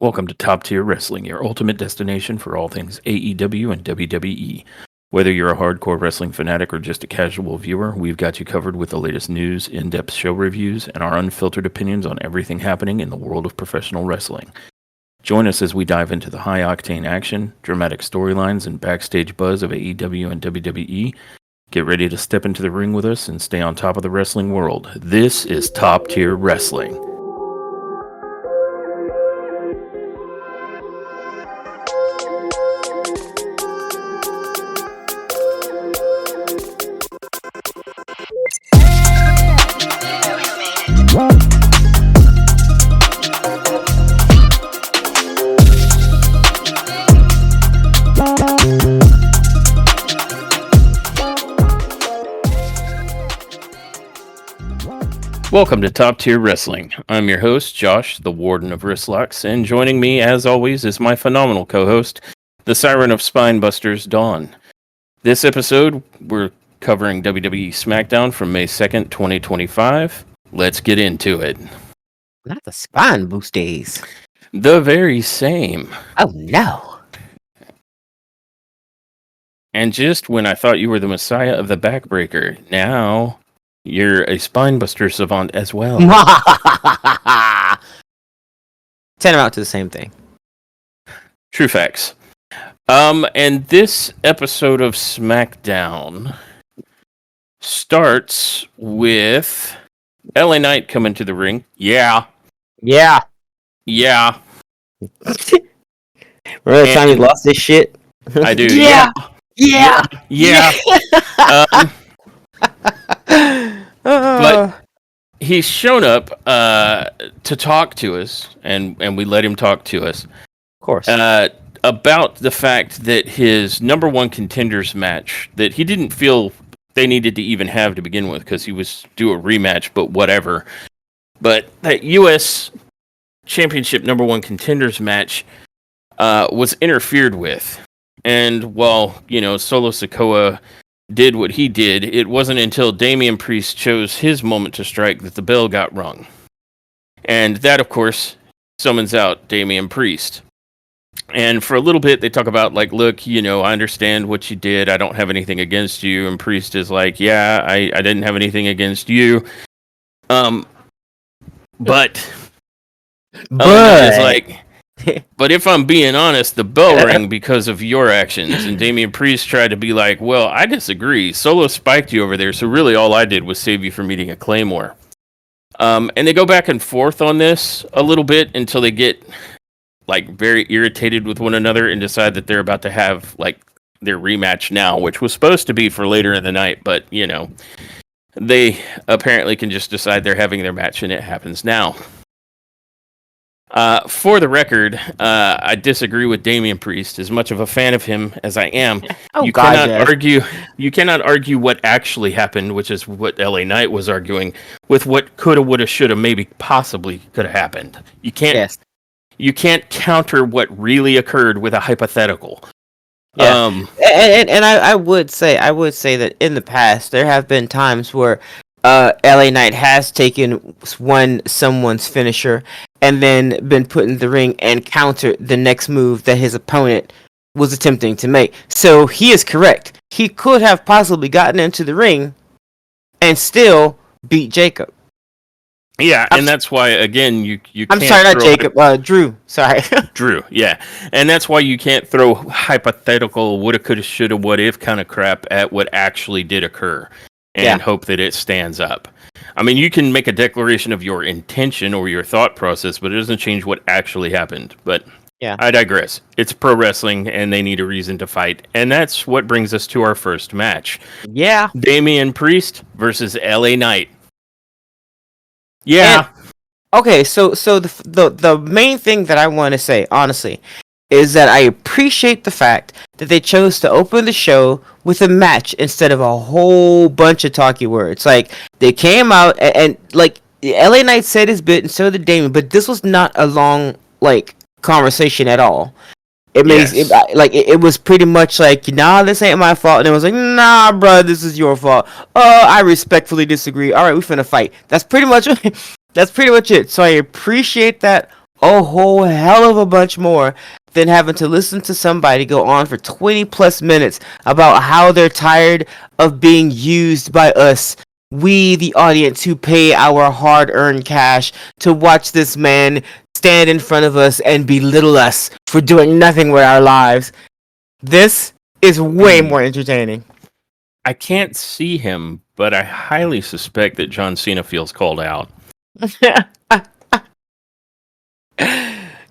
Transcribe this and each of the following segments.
Welcome to Top Tier Wrestling, your ultimate destination for all things AEW and WWE. Whether you're a hardcore wrestling fanatic or just a casual viewer, we've got you covered with the latest news, in-depth show reviews, and our unfiltered opinions on everything happening in the world of professional wrestling. Join us as we dive into the high-octane action, dramatic storylines, and backstage buzz of AEW and WWE. Get ready to step into the ring with us and stay on top of the wrestling world. This is Top Tier Wrestling. Welcome to Top Tier Wrestling. I'm your host, Josh, the Warden of Wristlocks, and joining me, as always, is my phenomenal co-host, the Siren of Spinebusters, Dawn. This episode, we're covering WWE SmackDown from May 2nd, 2025. Let's get into it. Not the spine boost days. The very same. Oh, no. And just when I thought you were the messiah of the backbreaker, now you're a spinebuster savant as well. Tantamount to the same thing. True facts. And this episode of SmackDown starts with LA Knight coming to the ring. Yeah. Yeah. Remember the time he lost this shit? I do. Yeah. But he's shown up to talk to us, and we let him talk to us. Of course. About the fact that his number one contenders match that he didn't feel they needed to even have to begin with because he was due a rematch, but whatever. But that U.S. Championship number one contenders match was interfered with. And while, Solo Sikoa did what he did, it wasn't until Damian Priest chose his moment to strike that the bell got rung. And that, of course, summons out Damian Priest. And for a little bit, they talk about, look, I understand what you did. I don't have anything against you. And Priest is like, yeah, I didn't have anything against you. But but if I'm being honest, the bell rang because of your actions. And Damian Priest tried to be like, well, I disagree. Solo spiked you over there, so really all I did was save you from meeting a Claymore. And they go back and forth on this a little bit until they get very irritated with one another and decide that they're about to have their rematch now, which was supposed to be for later in the night, but they apparently can just decide they're having their match and it happens now. For the record, I disagree with Damian Priest. As much of a fan of him as I am, you cannot argue what actually happened, which is what LA Knight was arguing, with what coulda, woulda, shoulda, maybe, possibly could have happened. You can't. Yes. You can't counter what really occurred with a hypothetical. Yeah. And I would say that in the past there have been times where LA Knight has taken someone's finisher and then been put in the ring and countered the next move that his opponent was attempting to make. So he is correct. He could have possibly gotten into the ring and still beat Jacob. Yeah, and that's why, again, you can't... I'm sorry, not Jacob, Drew. Sorry. Drew, yeah. And that's why you can't throw hypothetical woulda, coulda, shoulda, what if kind of crap at what actually did occur and hope that it stands up. I mean, you can make a declaration of your intention or your thought process, but it doesn't change what actually happened. But yeah, I digress. It's pro wrestling, and they need a reason to fight. And that's what brings us to our first match. Yeah. Damian Priest versus LA Knight. Yeah. Okay, so the main thing that I want to say, honestly, is that I appreciate the fact that they chose to open the show with a match instead of a whole bunch of talky words. They came out and LA Knight said his bit and so did Damian, but this was not a long conversation at all. It was pretty much nah, this ain't my fault. And it was nah, bro, this is your fault. Oh, I respectfully disagree. All right, we finna fight. That's pretty much it. So I appreciate that a whole hell of a bunch more than having to listen to somebody go on for 20 plus minutes about how they're tired of being used by us. We, the audience, who pay our hard earned cash to watch this man stand in front of us and belittle us for doing nothing with our lives. This is way more entertaining. I can't see him, but I highly suspect that John Cena feels called out.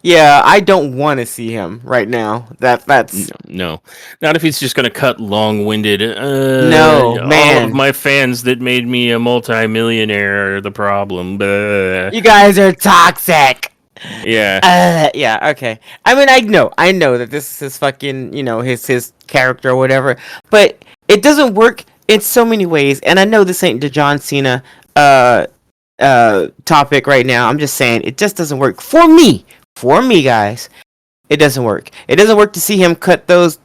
Yeah, I don't want to see him right now. That's no, not if he's just going to cut long-winded. No, all man. of my fans that made me a multi-millionaire are the problem. You guys are toxic. Yeah. Yeah. Okay. I mean, I know that this is his fucking, his character or whatever, but it doesn't work in so many ways. And I know this ain't the John Cena topic right now. I'm just saying it just doesn't work for me. For me, guys, it doesn't work. It doesn't work to see him cut those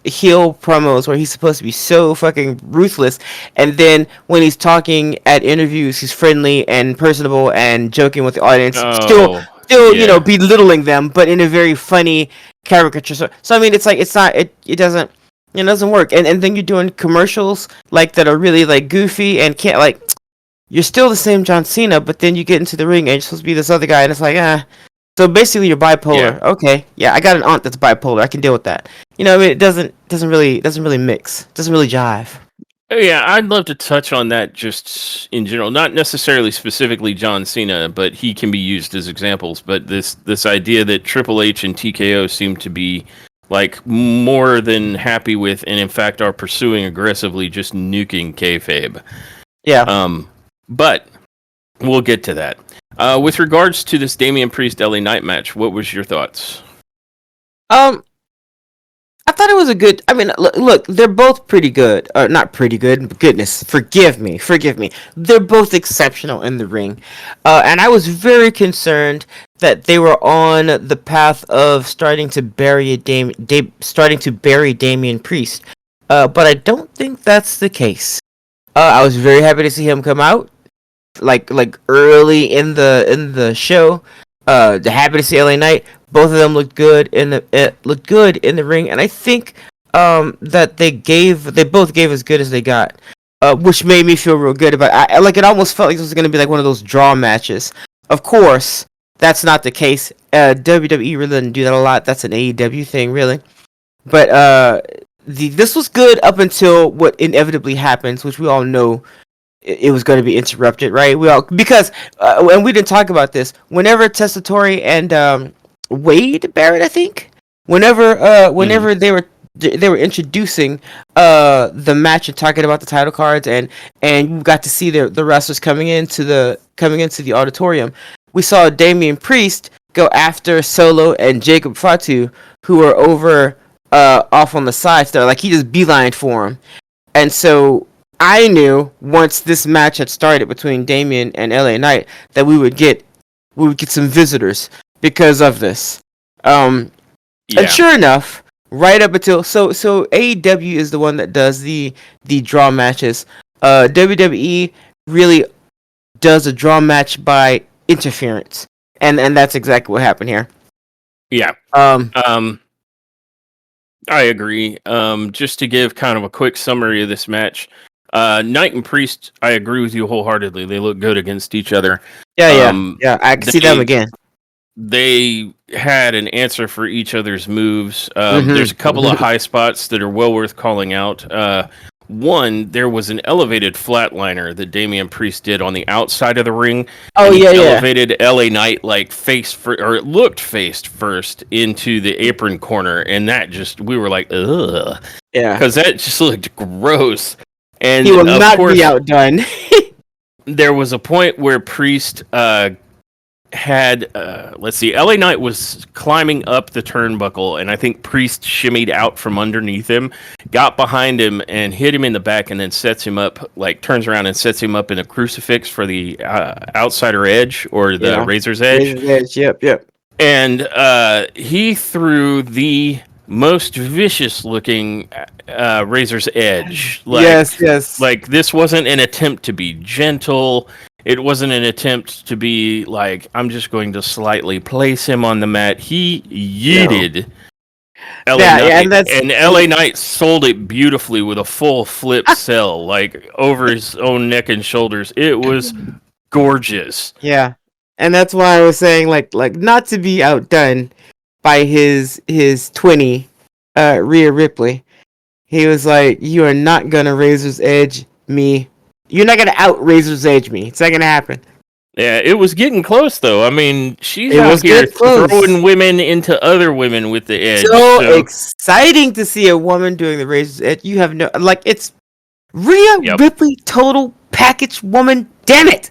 heel promos where he's supposed to be so fucking ruthless, and then when he's talking at interviews, he's friendly and personable and joking with the audience, still belittling them, but in a very funny caricature. So I mean, it doesn't work. And then you're doing commercials like that are really like goofy and can't like. You're still the same John Cena, but then you get into the ring and you're supposed to be this other guy, and it's like So basically, you're bipolar. Yeah. Okay, yeah, I got an aunt that's bipolar. I can deal with that. I mean, it doesn't really mix. It doesn't really jive. Yeah, I'd love to touch on that just in general, not necessarily specifically John Cena, but he can be used as examples. But this idea that Triple H and TKO seem to be like more than happy with, and in fact are pursuing aggressively, just nuking kayfabe. Yeah. But we'll get to that. With regards to this Damian Priest LA Knight match, what was your thoughts? I thought it was a good. I mean, look, they're both pretty good. Not pretty good. Goodness, forgive me. They're both exceptional in the ring, and I was very concerned that they were on the path of starting to bury Damian Priest. But I don't think that's the case. I was very happy to see him come out, like early in the show. Happy to see LA Knight. Both of them looked good in the ring, and I think that they both gave as good as they got, which made me feel real good about. It almost felt like this was going to be like one of those draw matches. Of course, that's not the case. WWE really doesn't do that a lot. That's an AEW thing, really. But this was good up until what inevitably happens, which we all know. It was going to be interrupted, right? Because and we didn't talk about this. Whenever Testatori and Wade Barrett, I think, whenever they were introducing the match and talking about the title cards, and you got to see the wrestlers coming into the auditorium, we saw Damian Priest go after Solo and Jacob Fatu, who were over off on the sides there, like he just beelined for him, and so. I knew once this match had started between Damian and LA Knight that we would get some visitors because of this. And sure enough, right up until so AEW is the one that does the draw matches. WWE really does a draw match by interference, and that's exactly what happened here. Yeah. I agree. Just to give kind of a quick summary of this match. Knight and Priest, I agree with you wholeheartedly. They look good against each other. Yeah. I can see them again. They had an answer for each other's moves. There's a couple of high spots that are well worth calling out. One, there was an elevated flatliner that Damian Priest did on the outside of the ring. Oh, yeah. Elevated LA Knight it looked faced first into the apron corner, and that we were like, ugh. Yeah. Because that just looked gross. And he will not be outdone. There was a point where Priest had, LA Knight was climbing up the turnbuckle, and I think Priest shimmied out from underneath him, got behind him, and hit him in the back, and then sets him up, turns around and sets him up in a crucifix for the outsider edge, or the razor's edge. Razor's edge, yep. And he threw the most vicious looking razor's edge. Yes. Like, this wasn't an attempt to be gentle. It wasn't an attempt to be like, I'm just going to slightly place him on the mat. He No. yeeted LA Yeah, and Knight, that's and LA Knight sold it beautifully with a full flip sell, like over his own neck and shoulders. It was gorgeous. yeah, and that's why I was saying like not to be outdone by his 20, Rhea Ripley. He was like, "You are not gonna Razor's Edge me. You're not gonna out Razor's Edge me. It's not gonna happen." Yeah, it was getting close though. I mean, she's It out was here getting close. throwing women into other women with the edge. So So, exciting to see a woman doing the Razor's Edge. You have no like it's Rhea yep, Ripley, total package woman. Damn it!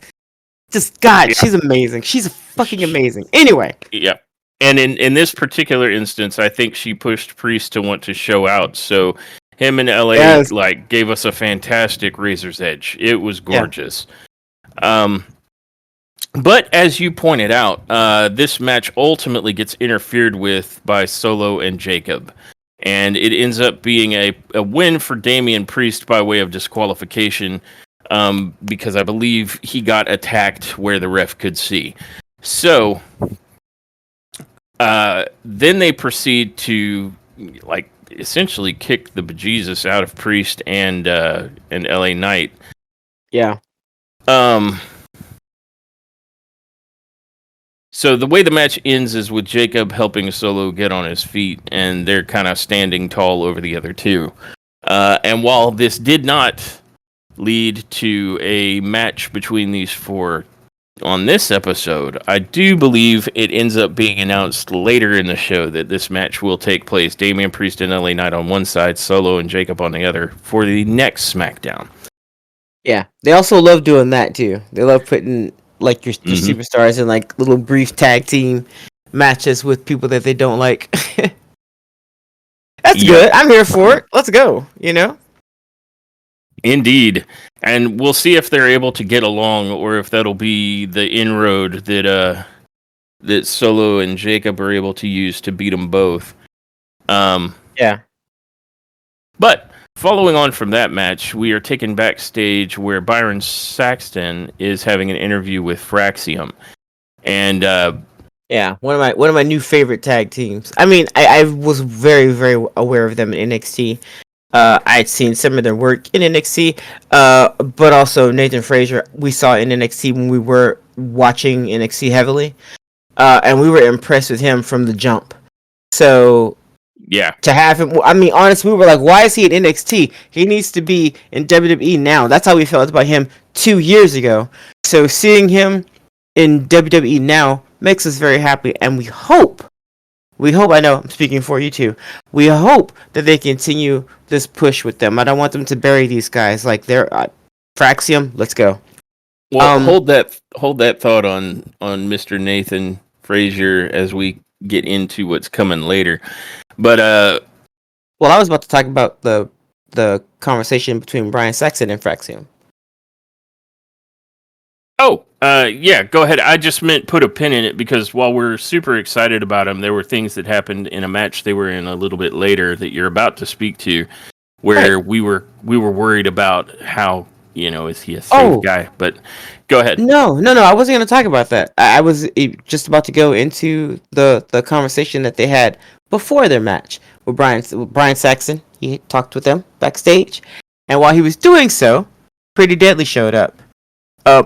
Just God, yeah, she's amazing. She's fucking amazing. Anyway, yeah. And in this particular instance, I think she pushed Priest to want to show out. So him and LA yes, like gave us a fantastic Razor's Edge. It was yeah, gorgeous. But as you pointed out, this match ultimately gets interfered with by Solo and Jacob. And it ends up being a win for Damian Priest by way of disqualification, because I believe he got attacked where the ref could see. So then they proceed to like essentially kick the bejesus out of Priest and LA Knight. yeah, Um, So the way the match ends is with Jacob helping Solo get on his feet, and they're kind of standing tall over the other two. And while this did not lead to a match between these four on this episode, I do believe it ends up being announced later in the show that this match will take place. Damian Priest and LA Knight on one side, Solo and Jacob on the other for the next SmackDown. yeah. They also love doing that too. They love putting like your Mhm. superstars in like little brief tag team matches with people that they don't like. That's Yep. good. I'm here for it. Let's go. You know? Indeed. And we'll see if they're able to get along or if that'll be the inroad that Solo and Jacob are able to use to beat them both. Yeah. But following on from that match, we are taken backstage where Byron Saxton is having an interview with Fraxium. And Yeah, one of my new favorite tag teams. I mean, I was very aware of them in NXT. I'd seen some of their work in NXT, but also Nathan Frazier we saw in NXT when we were watching NXT heavily, and we were impressed with him from the jump. So yeah, to have him, I mean, honestly, we were like, why is he in NXT? He needs to be in WWE now. That's how we felt about him 2 years ago. So seeing him in WWE now makes us very happy, and we hope, I know I'm speaking for you too, we hope that they continue this push with them. I don't want them to bury these guys. Like, they're, Fraxium, let's go. well, hold that thought on Mr. Nathan Frazier as we get into what's coming later. But Well, I was about to talk about the conversation between Brian Saxon and Fraxium. yeah, go ahead. I just meant put a pin in it because while we're super excited about him, there were things that happened in a match they were in a little bit later that you're about to speak to, where Right. we were worried about how, is he a safe Oh, guy? But go ahead. no, I wasn't going to talk about that. I was just about to go into the conversation that they had before their match with Brian Saxon. He talked with them backstage, and while he was doing so, Pretty Deadly showed up. Um,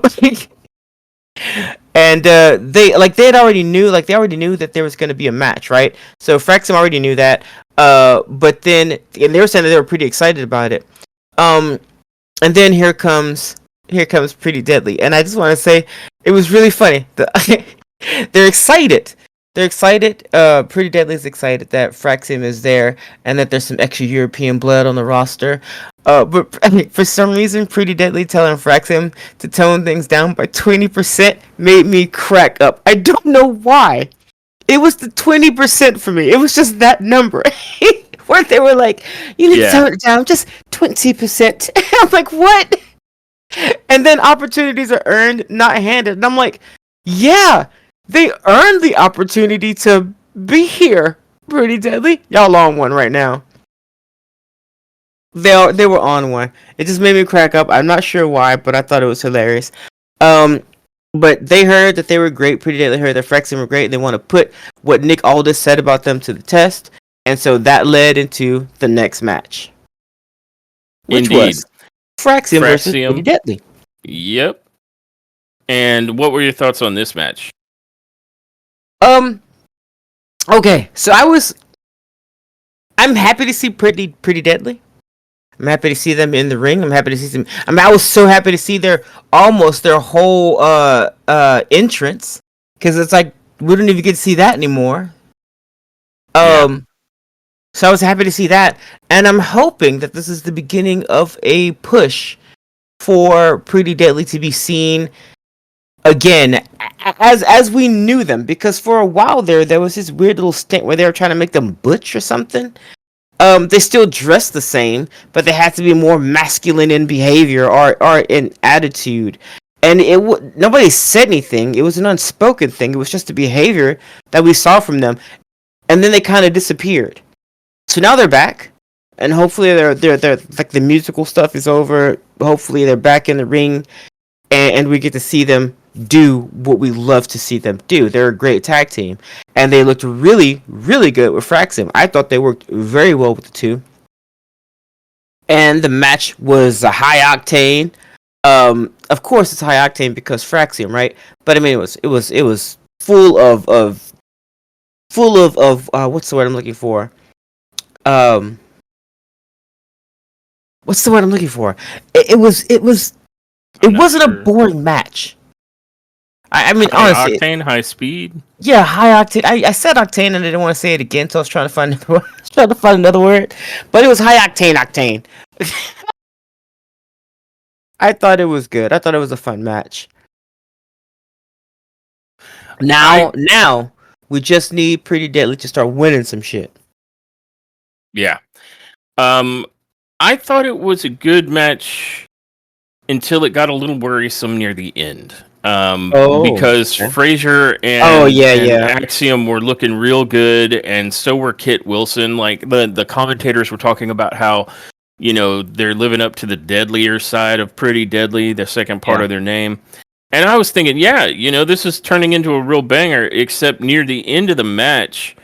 and they already knew that there was going to be a match, right? So Fraxum already knew that. But then and they were saying that they were pretty excited about it. And then here comes Pretty Deadly, and I just want to say it was really funny. They're excited. They're excited. Pretty Deadly is excited that Fraxium is there and that there's some extra European blood on the roster. But I mean, for some reason, Pretty Deadly telling Fraxium to tone things down by 20% made me crack up. I don't know why. It was the 20% for me. It was just that number. Where they were like, you need to tone it down, just 20%. I'm like, what? And then opportunities are earned, not handed. And I'm like, yeah, they earned the opportunity to be here. Pretty Deadly. Y'all on one right now. They were on one. It just made me crack up. I'm not sure why, but I thought it was hilarious. Um, but they heard that they were great. Pretty Deadly heard that Fraxium were great. They want to put what Nick Aldis said about them to the test, and so that led into the next match, which Indeed. was Fraxium versus Pretty Fraxium. Deadly. Yep. And what were your thoughts on this match? Okay, so I'm happy to see Pretty Deadly. I'm happy to see them in the ring. I'm happy to see them. I mean, I was so happy to see their whole entrance, because it's like we don't even get to see that anymore. So I was happy to see that, and I'm hoping that this is the beginning of a push for Pretty Deadly to be seen again as we knew them, because for a while there was this weird little stint where they were trying to make them butch or something. They still dress the same, but they had to be more masculine in behavior or in attitude. And nobody said anything. It was an unspoken thing. It was just a behavior that we saw from them, and then they kind of disappeared. So now they're back, and hopefully they're like the musical stuff is over. Hopefully they're back in the ring, and we get to see them do what we love to see them do. They're a great tag team, and they looked really, really good with Fraxium. I thought they worked very well with the two. And the match was a high octane. Of course it's high octane because Fraxium, right? But I mean, it was full of what's the word I'm looking for? What's the word I'm looking for? It wasn't a boring match. I mean, high honestly, octane, high speed. Yeah, high octane. I said octane and I didn't want to say it again, so I was trying to find another word. But it was high octane. I thought it was good. I thought it was a fun match. Now we just need Pretty Deadly to start winning some shit. Yeah. I thought it was a good match until it got a little worrisome near the end. Because Frazier and Axiom were looking real good, and so were Kit Wilson. Like the commentators were talking about how, they're living up to the deadlier side of Pretty Deadly, the second part of their name. And I was thinking, this is turning into a real banger, except near the end of the match,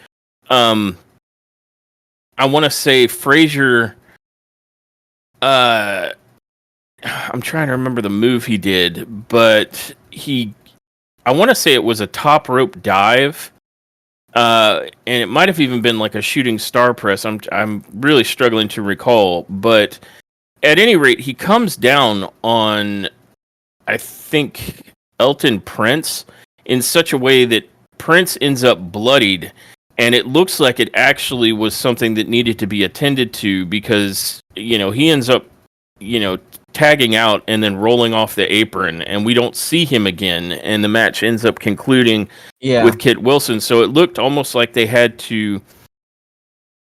I want to say Frazier, I'm trying to remember the move he did, but I want to say it was a top rope dive, and it might have even been like a shooting star press. I'm really struggling to recall, but at any rate, he comes down on, I think, Elton Prince in such a way that Prince ends up bloodied, and it looks like it actually was something that needed to be attended to, because he ends up tagging out and then rolling off the apron, and we don't see him again, and the match ends up concluding with Kit Wilson. So it looked almost like they had to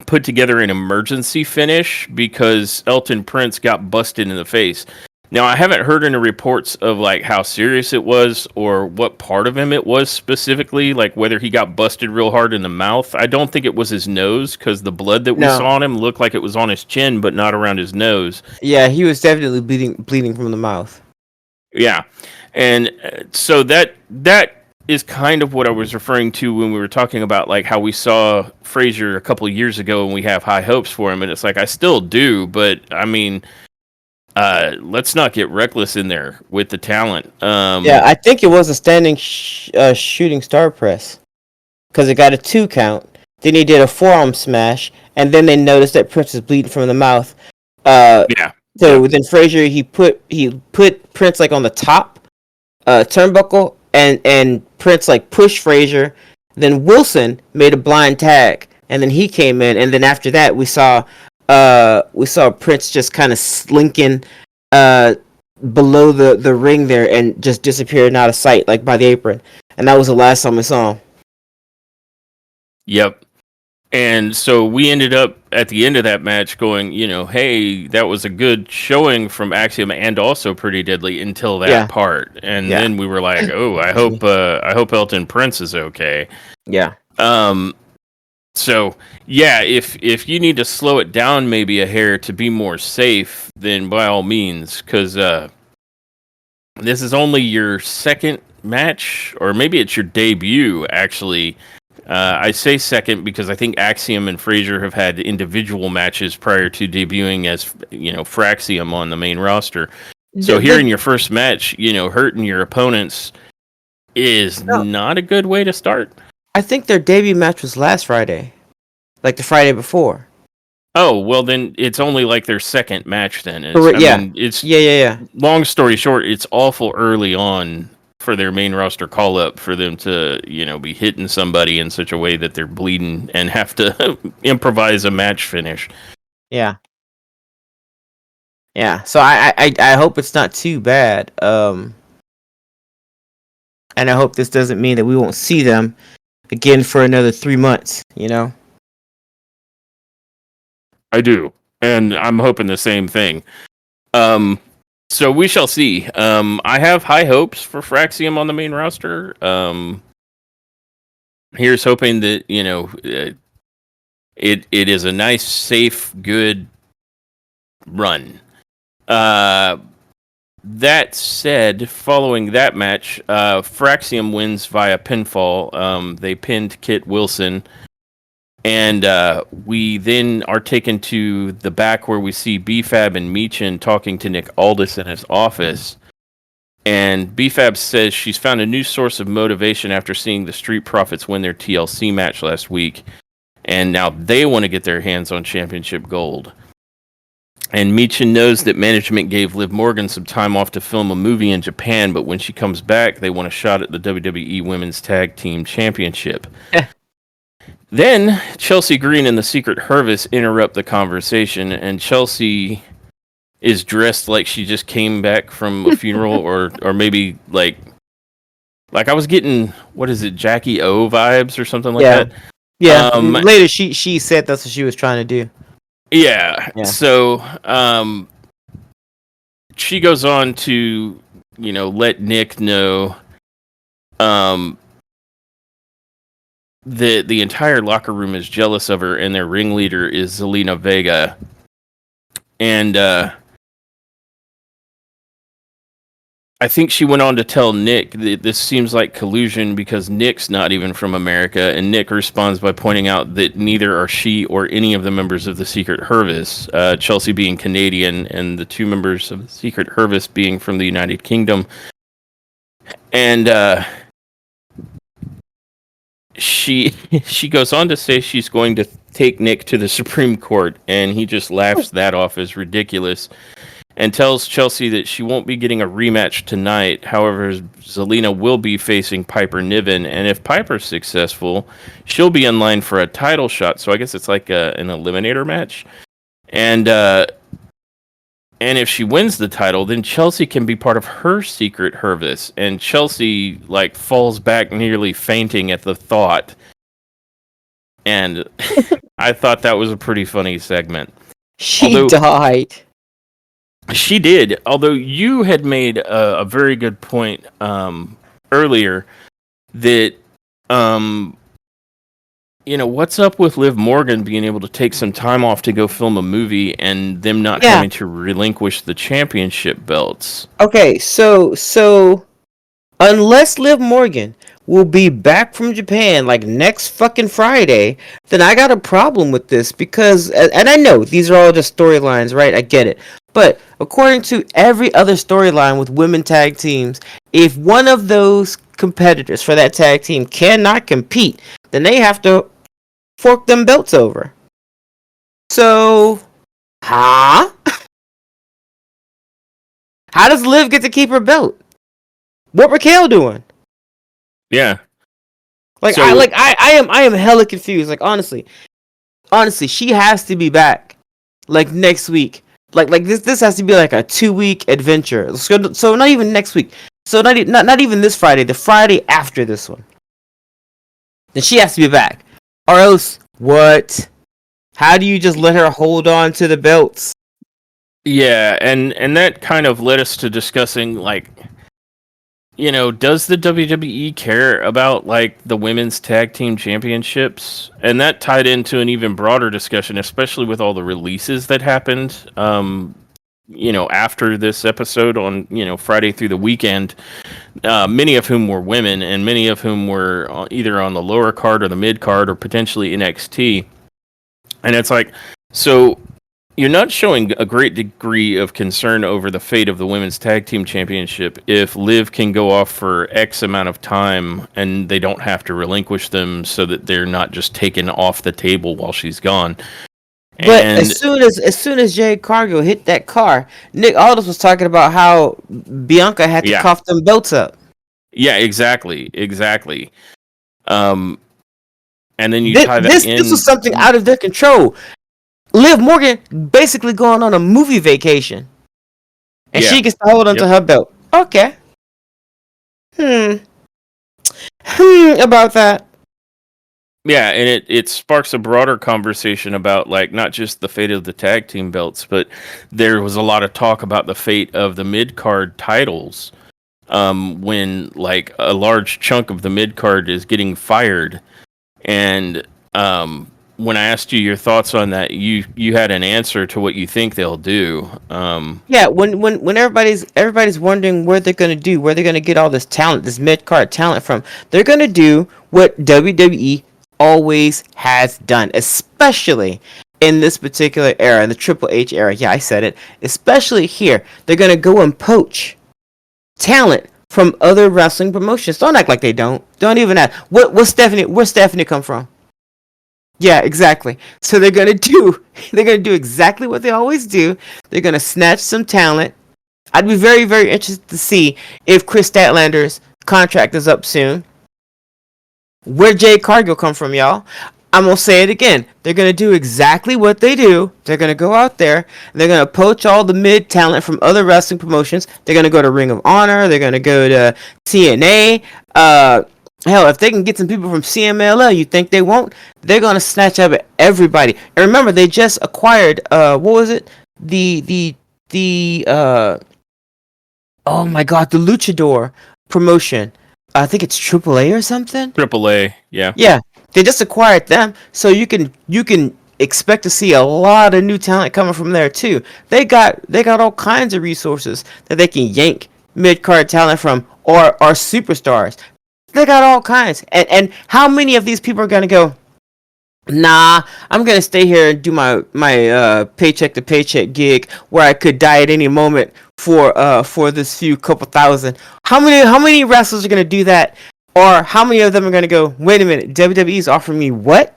put together an emergency finish because Elton Prince got busted in the face. Now, I haven't heard any reports of like how serious it was or what part of him it was specifically, like whether he got busted real hard in the mouth. I don't think it was his nose, because the blood that we saw on him looked like it was on his chin, but not around his nose. Yeah, he was definitely bleeding from the mouth. Yeah, and so that is kind of what I was referring to when we were talking about like how we saw Frazier a couple of years ago and we have high hopes for him, and it's like I still do, but I mean, let's not get reckless in there with the talent. I think it was a standing shooting star press, because it got a 2 count. Then he did a forearm smash, and then they noticed that Prince was bleeding from the mouth. So then Frazier he put Prince like on the top turnbuckle, and Prince like pushed Frazier. Then Wilson made a blind tag, and then he came in, and then after that we saw Prince just kind of slinking below the ring there and just disappearing out of sight, like by the apron. And that was the last time we saw him. Yep. And so we ended up at the end of that match going, hey, that was a good showing from Axiom and also Pretty Deadly until that part. And then we were like, oh, I hope Elton Prince is okay. Yeah. So, if you need to slow it down maybe a hair to be more safe, then by all means, because this is only your second match, or maybe it's your debut, actually. I say second because I think Axiom and Frazier have had individual matches prior to debuting as, Fraxium on the main roster. So here in your first match, hurting your opponents is not a good way to start. I think their debut match was last Friday, like the Friday before. Oh, well, then it's only like their second match then. Yeah. Long story short, it's awful early on for their main roster call-up for them to, be hitting somebody in such a way that they're bleeding and have to improvise a match finish. Yeah. Yeah, so I hope it's not too bad. And I hope this doesn't mean that we won't see them again for another 3 months, I do, and I'm hoping the same thing. So we shall see. I have high hopes for Fraxium on the main roster. Here's hoping that it is a nice, safe, good run. That said, following that match, Fraxium wins via pinfall. They pinned Kit Wilson. And we then are taken to the back where we see BFAB and Meechin talking to Nick Aldis in his office. And BFAB says she's found a new source of motivation after seeing the Street Profits win their TLC match last week. And now they want to get their hands on championship gold. And Meechin knows that management gave Liv Morgan some time off to film a movie in Japan, but when she comes back, they want a shot at the WWE Women's Tag Team Championship. Then Chelsea Green and the Secret Hervis interrupt the conversation, and Chelsea is dressed like she just came back from a funeral, or maybe like I was getting, what is it, Jackie O vibes or something like that. Yeah. Later she said that's what she was trying to do. Yeah. So she goes on to let Nick know the entire locker room is jealous of her, and their ringleader is Zelina Vega. And I think she went on to tell Nick that this seems like collusion because Nick's not even from America, and Nick responds by pointing out that neither are she or any of the members of the Secret Hervis, Chelsea being Canadian and the two members of the Secret Hervis being from the United Kingdom. And she goes on to say she's going to take Nick to the Supreme Court, and he just laughs that off as ridiculous and tells Chelsea that she won't be getting a rematch tonight. However, Zelina will be facing Piper Niven, and if Piper's successful, she'll be in line for a title shot. So I guess it's like an eliminator match. And if she wins the title, then Chelsea can be part of her Secret Hervis. And Chelsea falls back nearly fainting at the thought. And I thought that was a pretty funny segment. She died. She did. Although you had made a very good point earlier that what's up with Liv Morgan being able to take some time off to go film a movie and them not having to relinquish the championship belts. Okay, so unless Liv Morgan will be back from Japan next fucking Friday, then I got a problem with this because, and I know these are all just storylines, right? I get it. But according to every other storyline with women tag teams, if one of those competitors for that tag team cannot compete, then they have to fork them belts over. So, How does Liv get to keep her belt? What Raquel doing? Yeah. I am hella confused. Honestly, she has to be back next week. This has to be a 2-week adventure. So not even next week. So not even this Friday. The Friday after this one. Then she has to be back. Or else, what? How do you just let her hold on to the belts? Yeah, and that kind of led us to discussing does the WWE care about the women's tag team championships? And that tied into an even broader discussion, especially with all the releases that happened after this episode on, Friday through the weekend, many of whom were women and many of whom were either on the lower card or the mid card or potentially NXT. And it's like, so you're not showing a great degree of concern over the fate of the women's tag team championship if Liv can go off for X amount of time and they don't have to relinquish them so that they're not just taken off the table while she's gone. But And as soon as Jade Cargill hit that car, Nick Aldis was talking about how Bianca had to cough them belts up. Yeah, exactly. And then you tie that in. This was something out of their control. Liv Morgan basically going on a movie vacation, and she gets to hold onto her belt. Okay. About that. Yeah, and it sparks a broader conversation about, like, not just the fate of the tag team belts, but there was a lot of talk about the fate of the mid card titles. When, like, a large chunk of the mid card is getting fired, and when I asked you your thoughts on that, you had an answer to what you think they'll do. Yeah, when everybody's wondering where they're gonna get all this talent, this mid card talent from, they're gonna do what WWE always has done, especially in this particular era, in the Triple H era. Yeah, I said it. Especially here, they're gonna go and poach talent from other wrestling promotions. Don't act like they don't. Don't even ask. Where's Stephanie come from? Yeah, exactly. So they're gonna do exactly what they always do. They're gonna snatch some talent. I'd be very, very interested to see if Chris Statlander's contract is up soon. Where Jade Cargill come from, y'all? I'm gonna say it again. They're gonna do exactly what they do. They're gonna go out there and they're gonna poach all the mid talent from other wrestling promotions. They're gonna go to Ring of Honor. They're gonna go to TNA. Hell, if they can get some people from CMLL, you think they won't? They're gonna snatch up everybody. And remember, they just acquired what was it? The oh my god, the Luchador promotion. I think it's AAA or something. AAA, yeah. Yeah, they just acquired them, so you can expect to see a lot of new talent coming from there too. They got all kinds of resources that they can yank mid card talent from, or superstars. They got all kinds. And how many of these people are gonna go, nah, I'm gonna stay here and do my paycheck to paycheck gig where I could die at any moment for this few couple thousand. How many wrestlers are gonna do that? Or how many of them are gonna go, wait a minute, WWE's offering me what?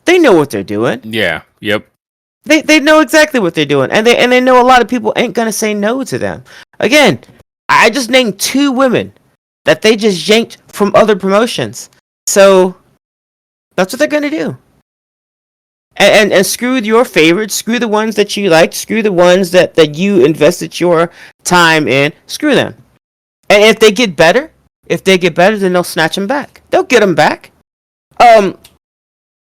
They know what they're doing. Yeah, yep. They know exactly what they're doing. And they know a lot of people ain't gonna say no to them. Again, I just named 2 women that they just yanked from other promotions. So that's what they're gonna do. And screw your favorites, screw the ones that you liked, screw the ones that you invested your time in, screw them. And if they get better, then they'll snatch them back. They'll get them back.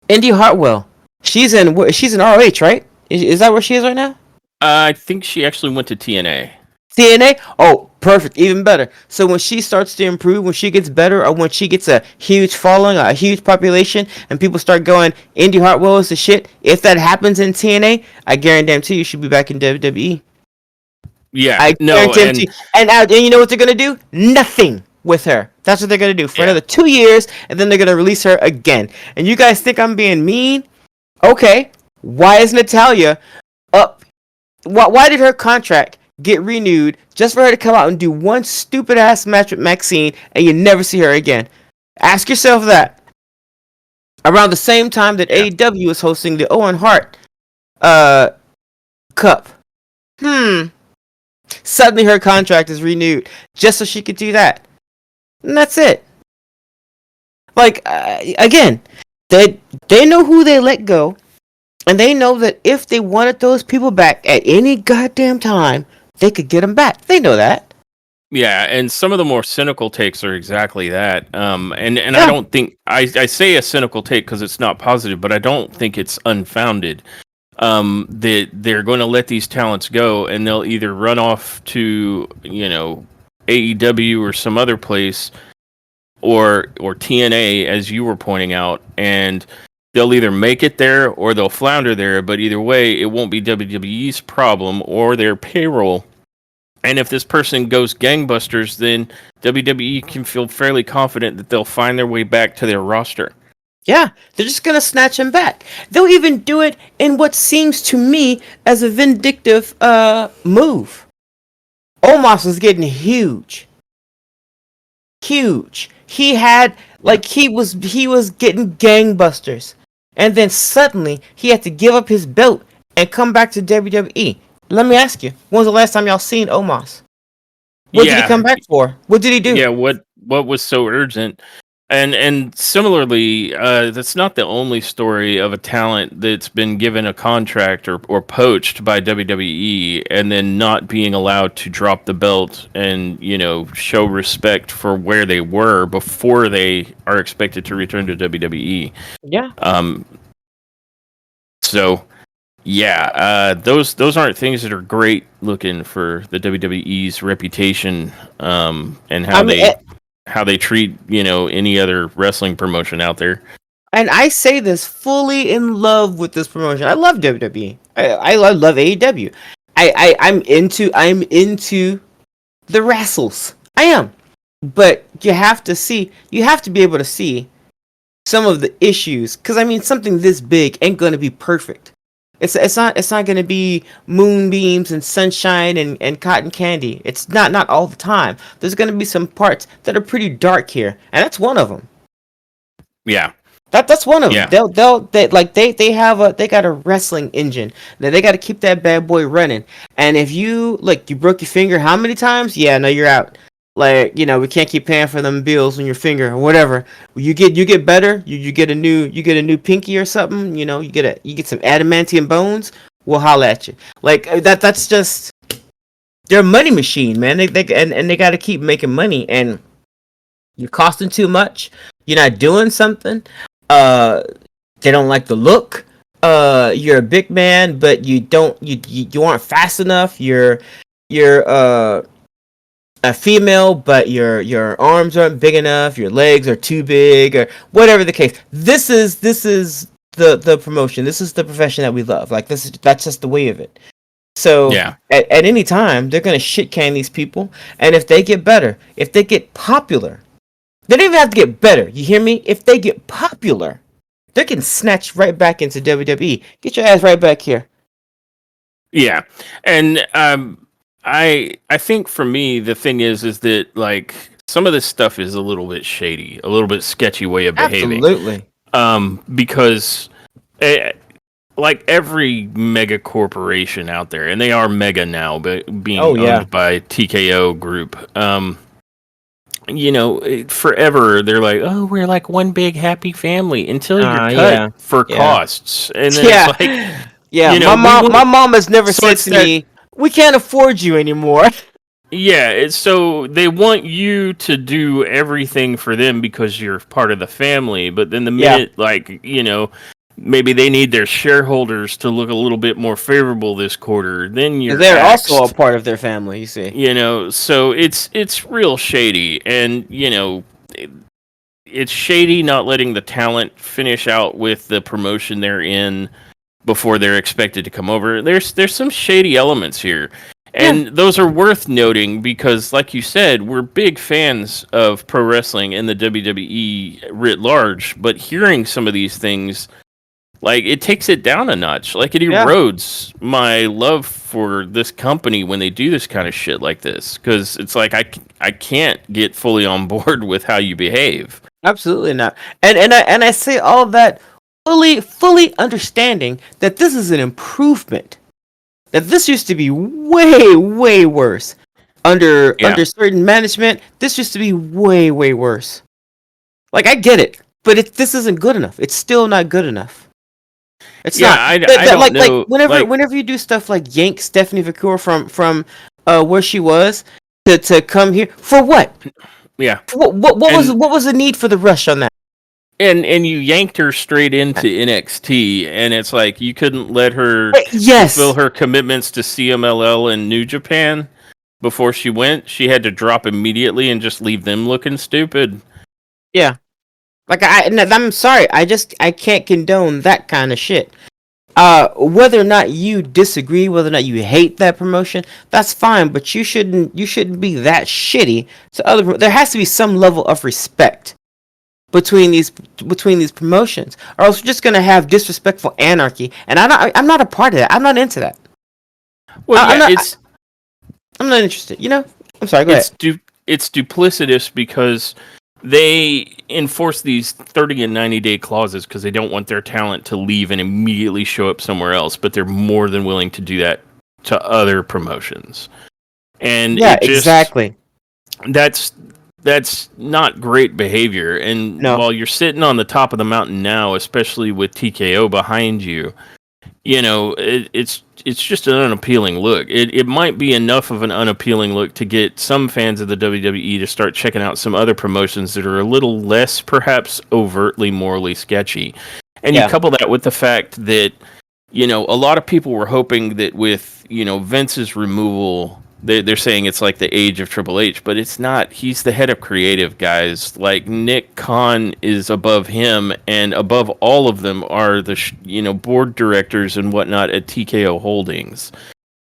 Indy Hartwell, she's in ROH, right? Is that where she is right now? I think she actually went to TNA. TNA? Oh, perfect. Even better. So when she starts to improve, when she gets better, or when she gets a huge following, a huge population, and people start going, Indy Hartwell is the shit, if that happens in TNA, I guarantee you she'll be back in WWE. Yeah. I guarantee you. And you know what they're going to do? Nothing with her. That's what they're going to do for another 2 years, and then they're going to release her again. And you guys think I'm being mean? Okay. Why is Natalya up? Why did her contract get renewed just for her to come out and do one stupid ass match with Maxine and you never see her again? Ask yourself that. Around the same time that AEW is hosting the Owen Hart Cup. Suddenly her contract is renewed just so she could do that. And that's it. Like, again, they know who they let go, and they know that if they wanted those people back at any goddamn time, they could get them back. They know that. Yeah, and some of the more cynical takes are exactly that. And I don't think I say a cynical take because it's not positive, but I don't think it's unfounded. That they're going to let these talents go, and they'll either run off to AEW or some other place, or TNA, as you were pointing out, and they'll either make it there or they'll flounder there. But either way, it won't be WWE's problem or their payroll. And if this person goes gangbusters, then WWE can feel fairly confident that they'll find their way back to their roster. Yeah, they're just gonna snatch him back. They'll even do it in what seems to me as a vindictive move. Omos was getting huge. Huge. He had he was getting gangbusters. And then suddenly he had to give up his belt and come back to WWE. Let me ask you, when was the last time y'all seen Omos? What did he come back for? What did he do? Yeah, what was so urgent? And similarly, that's not the only story of a talent that's been given a contract or poached by WWE and then not being allowed to drop the belt and, show respect for where they were before they are expected to return to WWE. Yeah. So, yeah, those aren't things that are great looking for the WWE's reputation and how they treat any other wrestling promotion out there. And I say this fully in love with this promotion. I love WWE. I love AEW. I'm into the wrestles. I am. But you have to be able to see some of the issues, because I mean something this big ain't gonna be perfect. It's not gonna be moonbeams and sunshine and cotton candy. It's not all the time. There's gonna be some parts that are pretty dark here, and that's one of them. Yeah. That's one of them. They got a wrestling engine. Now they got to keep that bad boy running. And if you broke your finger how many times? Yeah, no, you're out. We can't keep paying for them bills on your finger or whatever. You get better. You get a new pinky or something. You get some adamantium bones. We'll holla at you. That's just, they're a money machine, man. They got to keep making money, and you're costing too much. You're not doing something. They don't like the look. You're a big man, but you aren't fast enough. You're a female, but your arms aren't big enough. Your legs are too big, or whatever the case. This is the promotion. This is the profession that we love. That's just the way of it. So yeah. at any time, they're gonna shit can these people, and if they get better, if they get popular. They don't even have to get better. You hear me? If they get popular, they can snatch right back into WWE. Get your ass right back here. Yeah, and I think for me the thing is that some of this stuff is a little bit shady, a little bit sketchy way of behaving. Absolutely. Because every mega corporation out there, and they are mega now, but being owned by TKO Group. Forever they're like, oh, we're like one big happy family until you're cut for costs, and then my mom has never said to me, we can't afford you anymore. Yeah, so they want you to do everything for them because you're part of the family, but then the minute maybe they need their shareholders to look a little bit more favorable this quarter, then they're axed. Also a part of their family, you see. So it's real shady, and it's shady not letting the talent finish out with the promotion they're in before they're expected to come over. There's some shady elements here. And those are worth noting because, like you said, we're big fans of pro wrestling and the WWE writ large, but hearing some of these things, it takes it down a notch. It erodes my love for this company when they do this kind of shit like this. Because it's I can't get fully on board with how you behave. Absolutely not. And I say all that fully understanding that this is an improvement. That this used to be way worse. Under certain management, this used to be way worse. I get it, but this isn't good enough. It's still not good enough. It's not. I don't know. Whenever you do stuff like yank Stephanie Vacour from where she was to come here for what? Yeah. What was the need for the rush on that? And you yanked her straight into NXT, and it's you couldn't let her fulfill her commitments to CMLL and New Japan before she went. She had to drop immediately and just leave them looking stupid. Yeah. Like I'm sorry, I can't condone that kind of shit. Whether or not you disagree, whether or not you hate that promotion, that's fine. But you shouldn't be that shitty to other. There has to be some level of respect between these promotions, or else we're just gonna have disrespectful anarchy. And I'm not a part of that. I'm not into that. Well, I'm yeah, not. I'm not interested. I'm sorry. Go ahead. it's duplicitous because they enforce these 30 and 90-day clauses because they don't want their talent to leave and immediately show up somewhere else, but they're more than willing to do that to other promotions. And Yeah, it just exactly. that's that's not great behavior. And No. while you're sitting on the top of the mountain now, especially with TKO behind you, it's just an unappealing look. It might be enough of an unappealing look to get some fans of the WWE to start checking out some other promotions that are a little less, perhaps overtly morally sketchy. And you Yeah. couple that with the fact that a lot of people were hoping that with Vince's removal, they're saying it's like the age of Triple H, but it's not. He's the head of creative, guys. Like Nick Khan is above him, and above all of them are the board directors and whatnot at TKO Holdings.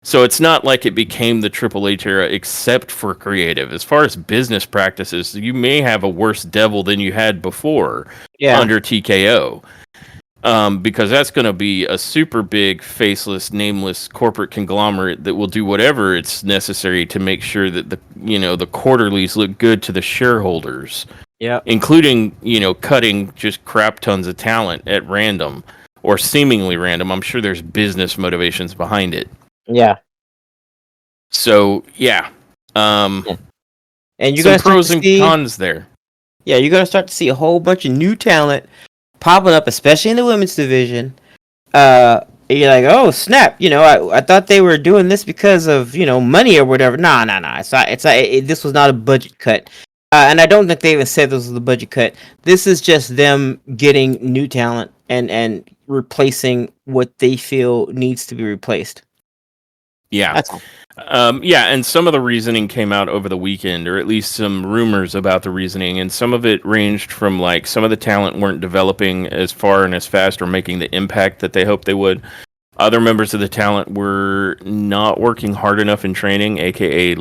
So it's not like it became the Triple H era, except for creative. As far as business practices, you may have a worse devil than you had before Yeah. under TKO. Because that's going to be a super big, faceless, nameless corporate conglomerate that will do whatever it's necessary to make sure that the quarterlies look good to the shareholders, Yeah. including cutting just crap tons of talent at random or seemingly random. I'm sure there's business motivations behind it. Yeah. So yeah, Yeah. And you're some gonna start pros to and see. cons there. Yeah, you're gonna start to see a whole bunch of new talent popping up, especially in the women's division. You're like, oh snap! I thought they were doing this because of money or whatever. Nah, nah, nah. It's not. It's not. This was not a budget cut. And I don't think they even said this was a budget cut. This is just them getting new talent and replacing what they feel needs to be replaced. Yeah. That's all. Yeah, and some of the reasoning came out over the weekend, or at least some rumors about the reasoning, and some of it ranged from like some of the talent weren't developing as far and as fast or making the impact that they hoped they would. Other members of the talent were not working hard enough in training, aka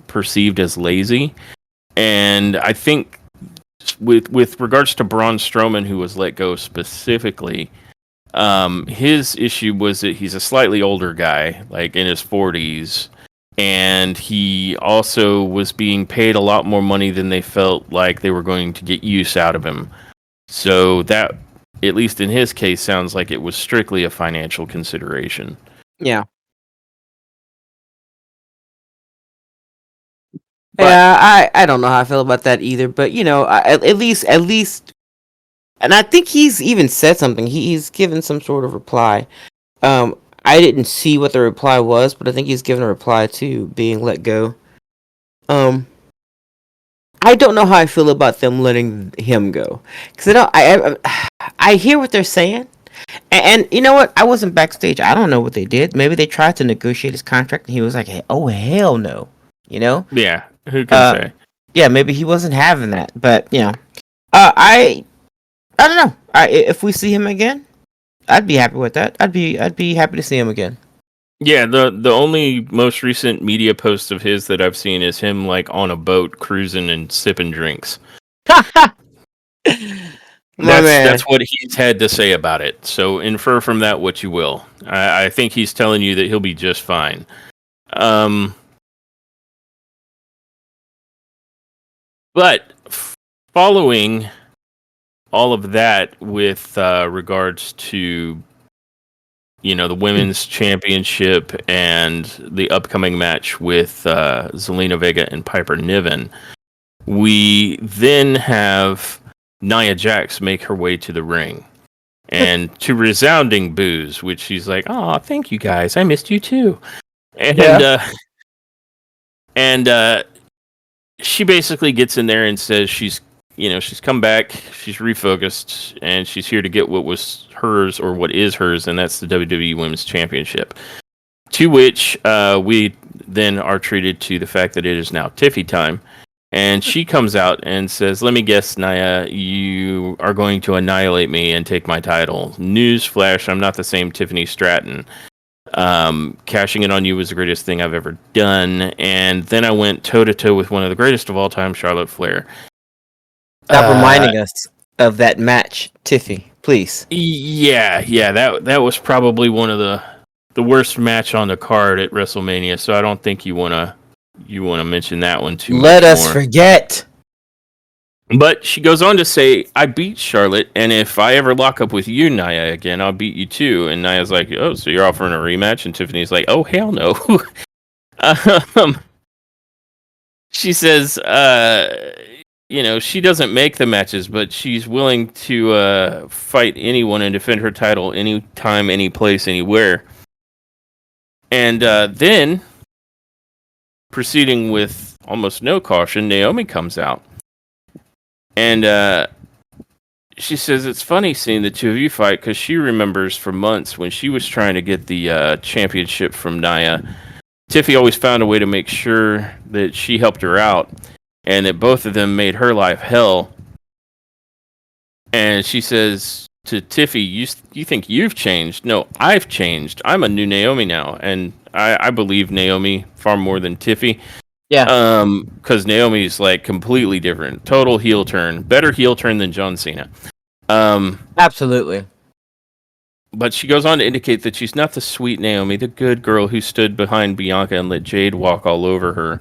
perceived as lazy. And I think with regards to Braun Strowman, who was let go specifically, his issue was that he's a slightly older guy, like in his 40s, and he also was being paid a lot more money than they felt like they were going to get use out of him. So that, at least in his case, sounds like it was strictly a financial consideration. Yeah. But Yeah, I don't know how I feel about that either, but at least, and I think he's even said something. He's given some sort of reply. Um, I didn't see what the reply was, but I think he's given a reply to being let go. Um, I don't know how I feel about them letting him go because I hear what they're saying, and you know what? I wasn't backstage. I don't know what they did. Maybe they tried to negotiate his contract, and he was like, "Hey, oh hell no," you know. yeah, who can Uh, say? yeah, maybe he wasn't having that, but I don't know. If we see him again, I'd be happy with that. I'd be happy to see him again. Yeah, the only most recent media post of his that I've seen is him like on a boat cruising and sipping drinks. My That's man. what he's had to say about it. So infer from that what you will. I think he's telling you that he'll be just fine. Um, but following all of that with regards to the women's championship and the upcoming match with Zelina Vega and Piper Niven, we then have Nia Jax make her way to the ring. And to resounding boos, which she's like, "Oh, thank you guys, I missed you too." And Yeah. she basically gets in there and says she's come back, she's refocused, and she's here to get what was hers or what is hers, and that's the WWE Women's Championship. To which we then are treated to the fact that it is now Tiffy time, And she comes out and says, "Let me guess, Nia, you are going to annihilate me and take my title. Newsflash, I'm not the same Tiffany Stratton. Cashing in on you was the greatest thing I've ever done." And then I went toe-to-toe with one of the greatest of all time, Charlotte Flair. Stop reminding us of that match, Tiffy, please. Yeah, that was probably one of the worst match on the card at WrestleMania, so I don't think you want to mention that one too much. Let us more. forget. But she goes on to say, "I beat Charlotte, and if I ever lock up with you, Nia, again, I'll beat you too." And Nia's like, "Oh, so you're offering a rematch?" And Tiffany's like, "Oh, hell no." She says, she doesn't make the matches, but she's willing to fight anyone and defend her title anytime, any place, anywhere. And then, proceeding with almost no caution, Naomi comes out. And she says it's funny seeing the two of you fight because she remembers for months when she was trying to get the championship from Nia. Tiffy always found a way to make sure that she helped her out and that both of them made her life hell. And she says to Tiffy, you think you've changed? No, I've changed. I'm a new Naomi now. And I believe Naomi far more than Tiffy. Yeah. Because Naomi's like completely different. Total heel turn. Better heel turn than John Cena. Absolutely. But she goes on to indicate that she's not the sweet Naomi, the good girl who stood behind Bianca and let Jade walk all over her.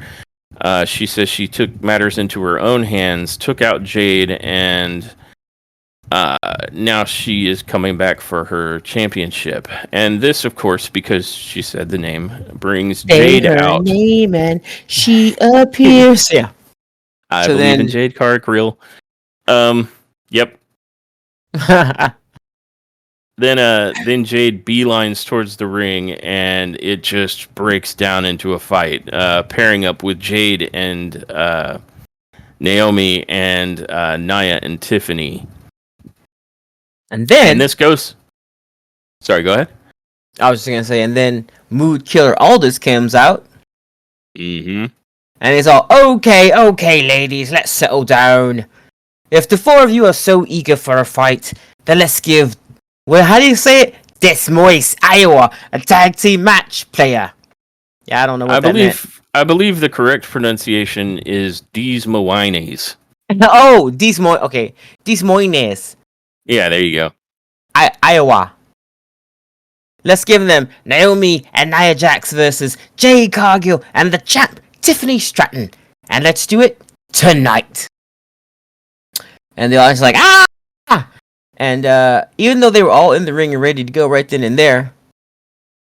She says she took matters into her own hands, took out Jade, and now she is coming back for her championship. And this, of course, because she said the name, brings Jade out. Name and she appears. Yeah. I believe in Jade Cargill. Yep. Then Jade beelines towards the ring, and it just breaks down into a fight, pairing up with Jade and Naomi and Nia and Tiffany. And then this goes. Sorry, go ahead. I was just gonna say, and then Mood Killer Aldous comes out. Mm-hmm. And he's all, okay, ladies, let's settle down. If the four of you are so eager for a fight, then let's give, well, how do you say it? Des Moines, Iowa, a tag team match player. Yeah, I don't know what that meant. I believe the correct pronunciation is Des Moines. Oh, Des Moines. Okay, Des Moines. Yeah, there you go. Iowa. Let's give them Naomi and Nia Jax versus Jade Cargill and the champ Tiffany Stratton. And let's do it tonight. And the audience is like, ah! And even though they were all in the ring and ready to go right then and there,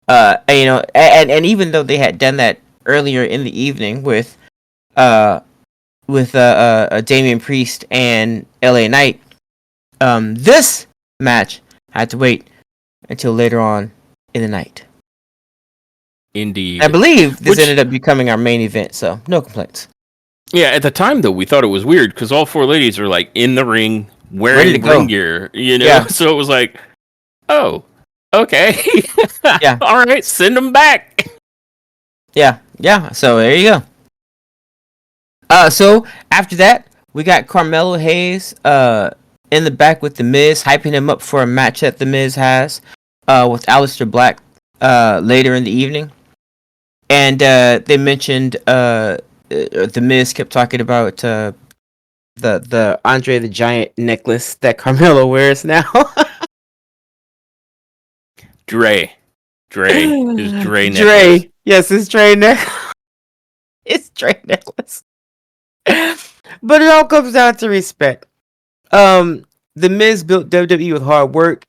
and even though they had done that earlier in the evening with Damian Priest and LA Knight, this match had to wait until later on in the night. Indeed. I believe this ended up becoming our main event, so no complaints. Yeah, at the time though, we thought it was weird because all four ladies are like in the ring wearing ring gear, Yeah. So it was like, oh, okay. Yeah. All right, send them back. Yeah. So there you go. So after that, we got Carmelo Hayes in the back with The Miz, hyping him up for a match that The Miz has with Aleister Black later in the evening. And they mentioned The Miz kept talking about the Andre the Giant necklace that Carmelo wears now. Dre. His Dre necklace. Dre. Yes, his Dre necklace. It's Dre necklace. But it all comes down to respect. The Miz built WWE with hard work,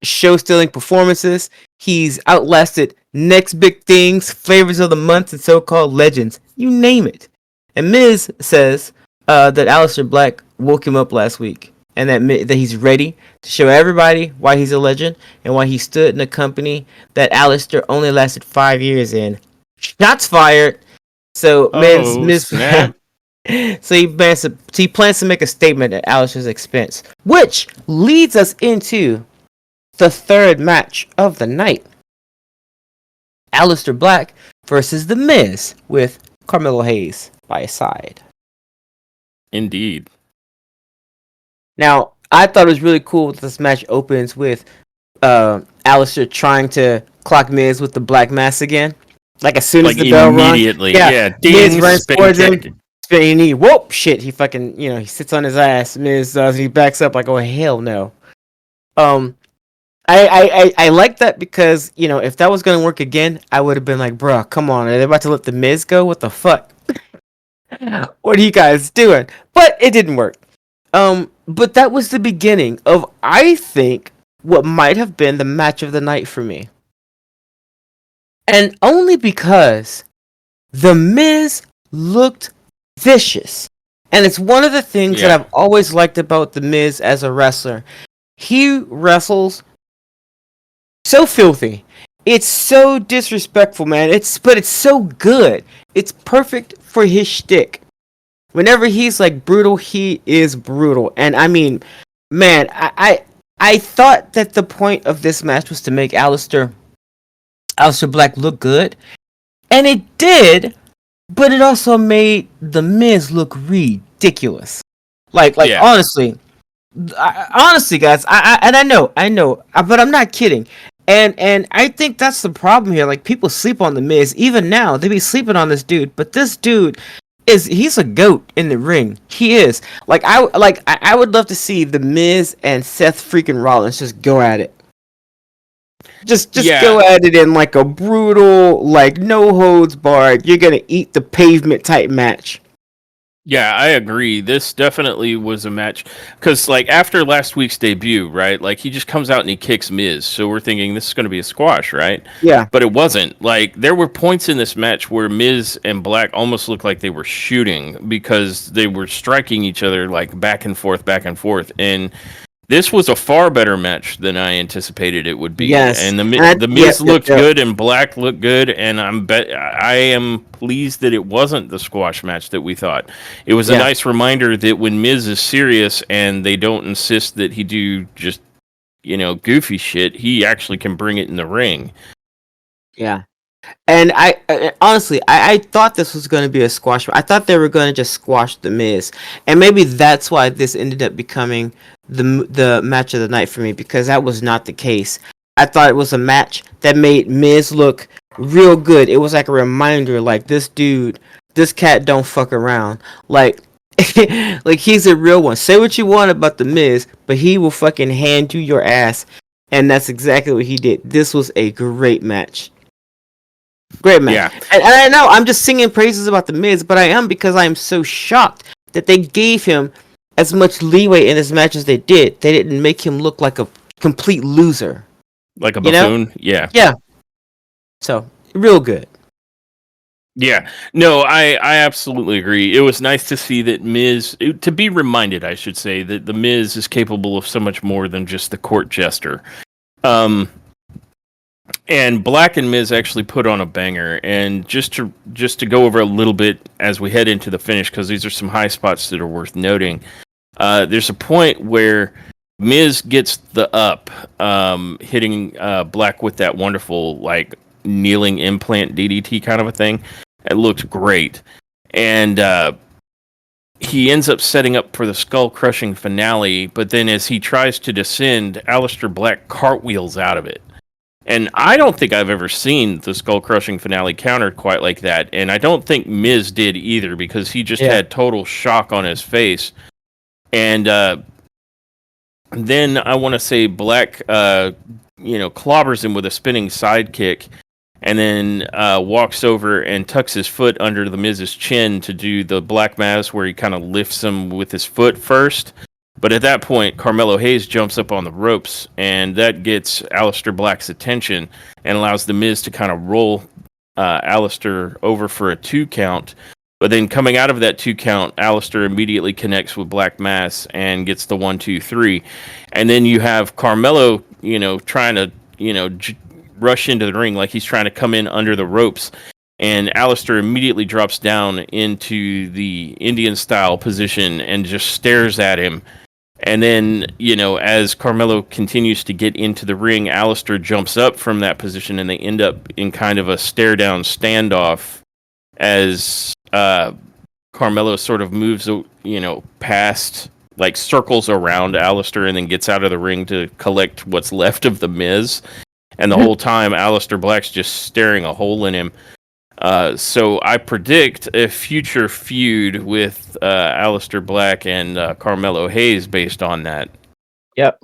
show-stealing performances. He's outlasted next big things, flavors of the month, and so-called legends. You name it. And Miz says that Aleister Black woke him up last week, and that he's ready to show everybody why he's a legend and why he stood in a company that Aleister only lasted 5 years in. Shots fired. So Miz snap. So he plans to make a statement at Aleister's expense, which leads us into the third match of the night. Aleister Black versus The Miz with Carmelo Hayes by his side. Indeed. Now, I thought it was really cool that this match opens with Alistair trying to clock Miz with the black mass again. Like as soon as Like the bell rung, immediately. yeah, Yeah. Miz Ding, runs spin towards him, kick. spinning knee, whoop, shit. He fucking, he sits on his ass. Miz does, he backs up like, oh hell no. Um, I like that because if that was gonna work again, I would have been like, bruh, come on, are they about to let the Miz go? What the fuck? What are you guys doing? But it didn't work. But that was the beginning of, I think, what might have been the match of the night for me. And only because The Miz looked vicious. And it's one of the things that I've always liked about The Miz as a wrestler. He wrestles so filthy. It's so disrespectful, man. But it's so good. It's perfect for his shtick. Whenever he's like brutal, he is brutal. And I mean, man, I thought that the point of this match was to make Aleister Black look good. And it did, but it also made The Miz look ridiculous. Honestly, guys, I know, but I'm not kidding. And I think that's the problem here. Like, people sleep on The Miz. Even now, they be sleeping on this dude. But this dude he's a goat in the ring. He is. I would love to see The Miz and Seth freaking Rollins just go at it. Just go at it in like a brutal, like no holds barred, you're gonna eat the pavement type match. Yeah, I agree. This definitely was a match because, like, after last week's debut, right? Like, he just comes out and he kicks Miz, so we're thinking this is going to be a squash, right? Yeah. But it wasn't. Like, there were points in this match where Miz and Black almost looked like they were shooting because they were striking each other like back and forth, and this was a far better match than I anticipated it would be. Yes. And the Miz looked good and Black looked good, and I am pleased that it wasn't the squash match that we thought. It was a nice reminder that when Miz is serious and they don't insist that he do just, goofy shit, he actually can bring it in the ring. Yeah. And I honestly, I thought this was going to be a squash. I thought they were going to just squash The Miz. And maybe that's why this ended up becoming the match of the night for me, because that was not the case. I thought it was a match that made Miz look real good. It was like a reminder, like, this cat don't fuck around. Like, like, he's a real one. Say what you want about The Miz, but he will fucking hand you your ass. And that's exactly what he did. This was a great match. Great match. Yeah. And I know I'm just singing praises about The Miz, but I am because I am so shocked that they gave him as much leeway in this match as they did. They didn't make him look like a complete loser. Like a buffoon? Yeah. Yeah. So, real good. Yeah. No, I absolutely agree. It was nice to see that to be reminded, I should say, that The Miz is capable of so much more than just the court jester. And Black and Miz actually put on a banger. And just to go over a little bit as we head into the finish, because these are some high spots that are worth noting. There's a point where Miz gets the up, hitting Black with that wonderful, like, kneeling implant DDT kind of a thing. It looked great. And he ends up setting up for the skull-crushing finale, but then as he tries to descend, Aleister Black cartwheels out of it. And I don't think I've ever seen the skull-crushing finale countered quite like that, and I don't think Miz did either, because he just had total shock on his face. And then I want to say Black, clobbers him with a spinning sidekick, and then walks over and tucks his foot under the Miz's chin to do the Black Mass, where he kind of lifts him with his foot first. But at that point, Carmelo Hayes jumps up on the ropes, and that gets Aleister Black's attention and allows the Miz to kind of roll Aleister over for a 2 count. But then coming out of that 2 count, Aleister immediately connects with Black Mass and gets the 1, 2, 3. And then you have Carmelo, trying to, rush into the ring like he's trying to come in under the ropes. And Aleister immediately drops down into the Indian-style position and just stares at him. And then, as Carmelo continues to get into the ring, Aleister jumps up from that position, and they end up in kind of a stare-down standoff as Carmelo sort of moves, past, like circles around Alistair and then gets out of the ring to collect what's left of the Miz. And the whole time, Alistair Black's just staring a hole in him. So I predict a future feud with Alistair Black and Carmelo Hayes based on that. Yep.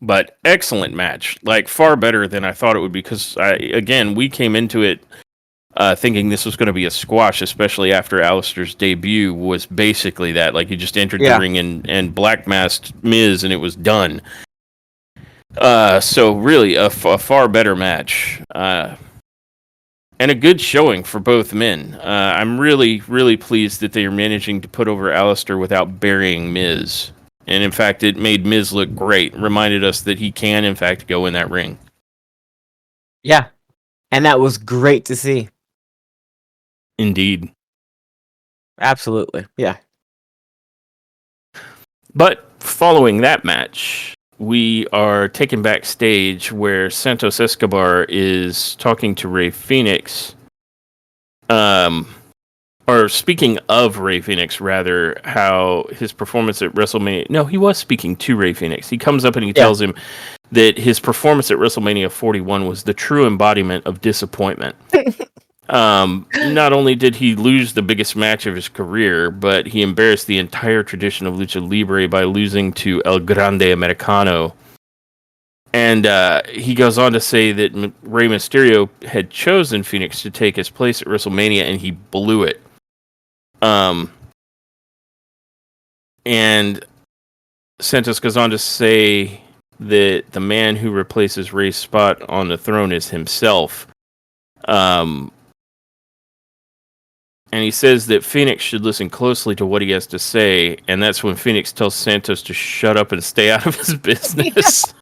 But excellent match, like far better than I thought it would be. Because we came into it thinking this was going to be a squash, especially after Alistair's debut was basically that. Like he just entered the ring and black masked Miz, and it was done. So really a far better match. And a good showing for both men. I'm really, really pleased that they are managing to put over Alistair without burying Miz. And in fact, it made Miz look great. Reminded us that he can, in fact, go in that ring. Yeah. And that was great to see. Indeed. Absolutely. Yeah. But following that match, we are taken backstage where Santos Escobar is talking to Rey Fenix. Or speaking of Rey Fenix, rather, how his performance at WrestleMania... No, he was speaking to Rey Fenix. He comes up and he tells him that his performance at WrestleMania 41 was the true embodiment of disappointment. Not only did he lose the biggest match of his career, but he embarrassed the entire tradition of Lucha Libre by losing to El Grande Americano. And he goes on to say that Rey Mysterio had chosen Phoenix to take his place at WrestleMania, and he blew it. And Santos goes on to say that the man who replaces Rey's spot on the throne is himself. And he says that Phoenix should listen closely to what he has to say, and that's when Phoenix tells Santos to shut up and stay out of his business. Yeah.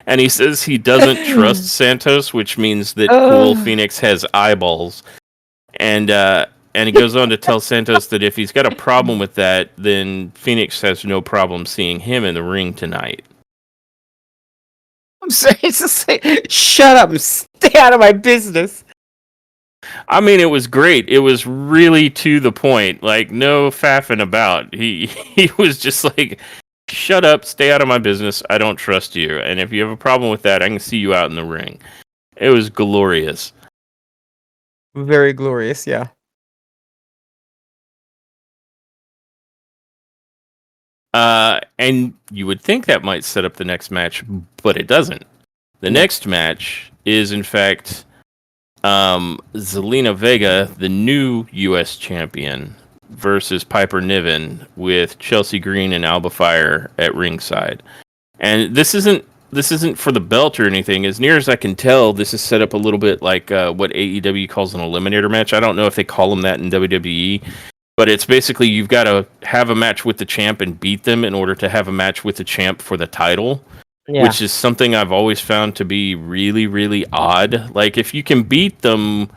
And he says he doesn't trust Santos, which means that cool Phoenix has eyeballs. And he goes on to tell Santos that if he's got a problem with that, then Phoenix has no problem seeing him in the ring tonight. I'm sorry, it's just like, shut up and stay out of my business. I mean, it was great. It was really to the point. Like, no faffing about. He was just like, shut up, stay out of my business. I don't trust you. And if you have a problem with that, I can see you out in the ring. It was glorious. Very glorious, yeah. And you would think that might set up the next match, but it doesn't. The next match is, in fact, Zelina Vega, the new U.S. champion, versus Piper Niven with Chelsea Green and Alba Fire at ringside. And this isn't for the belt or anything. As near as I can tell, this is set up a little bit like what AEW calls an eliminator match. I don't know if they call them that in WWE. But it's basically you've got to have a match with the champ and beat them in order to have a match with the champ for the title, which is something I've always found to be really, really odd. Like, if you can beat them,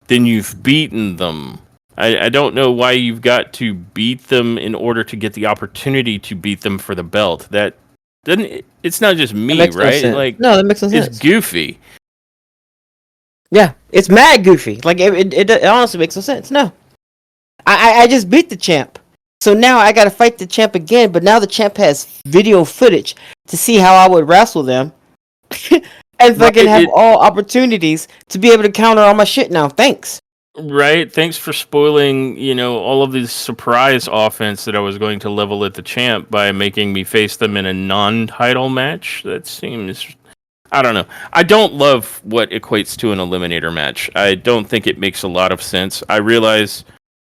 then you've beaten them. I don't know why you've got to beat them in order to get the opportunity to beat them for the belt. That doesn't. It's not just me, right? No, that makes no sense. It's goofy. Yeah, it's mad goofy. Like, it honestly makes no sense. No. I just beat the champ. So now I gotta fight the champ again, but now the champ has video footage to see how I would wrestle them. And fucking have all opportunities to be able to counter all my shit now. Thanks. Right? Thanks for spoiling, all of this surprise offense that I was going to level at the champ by making me face them in a non-title match. That seems... I don't know. I don't love what equates to an eliminator match. I don't think it makes a lot of sense. I realize...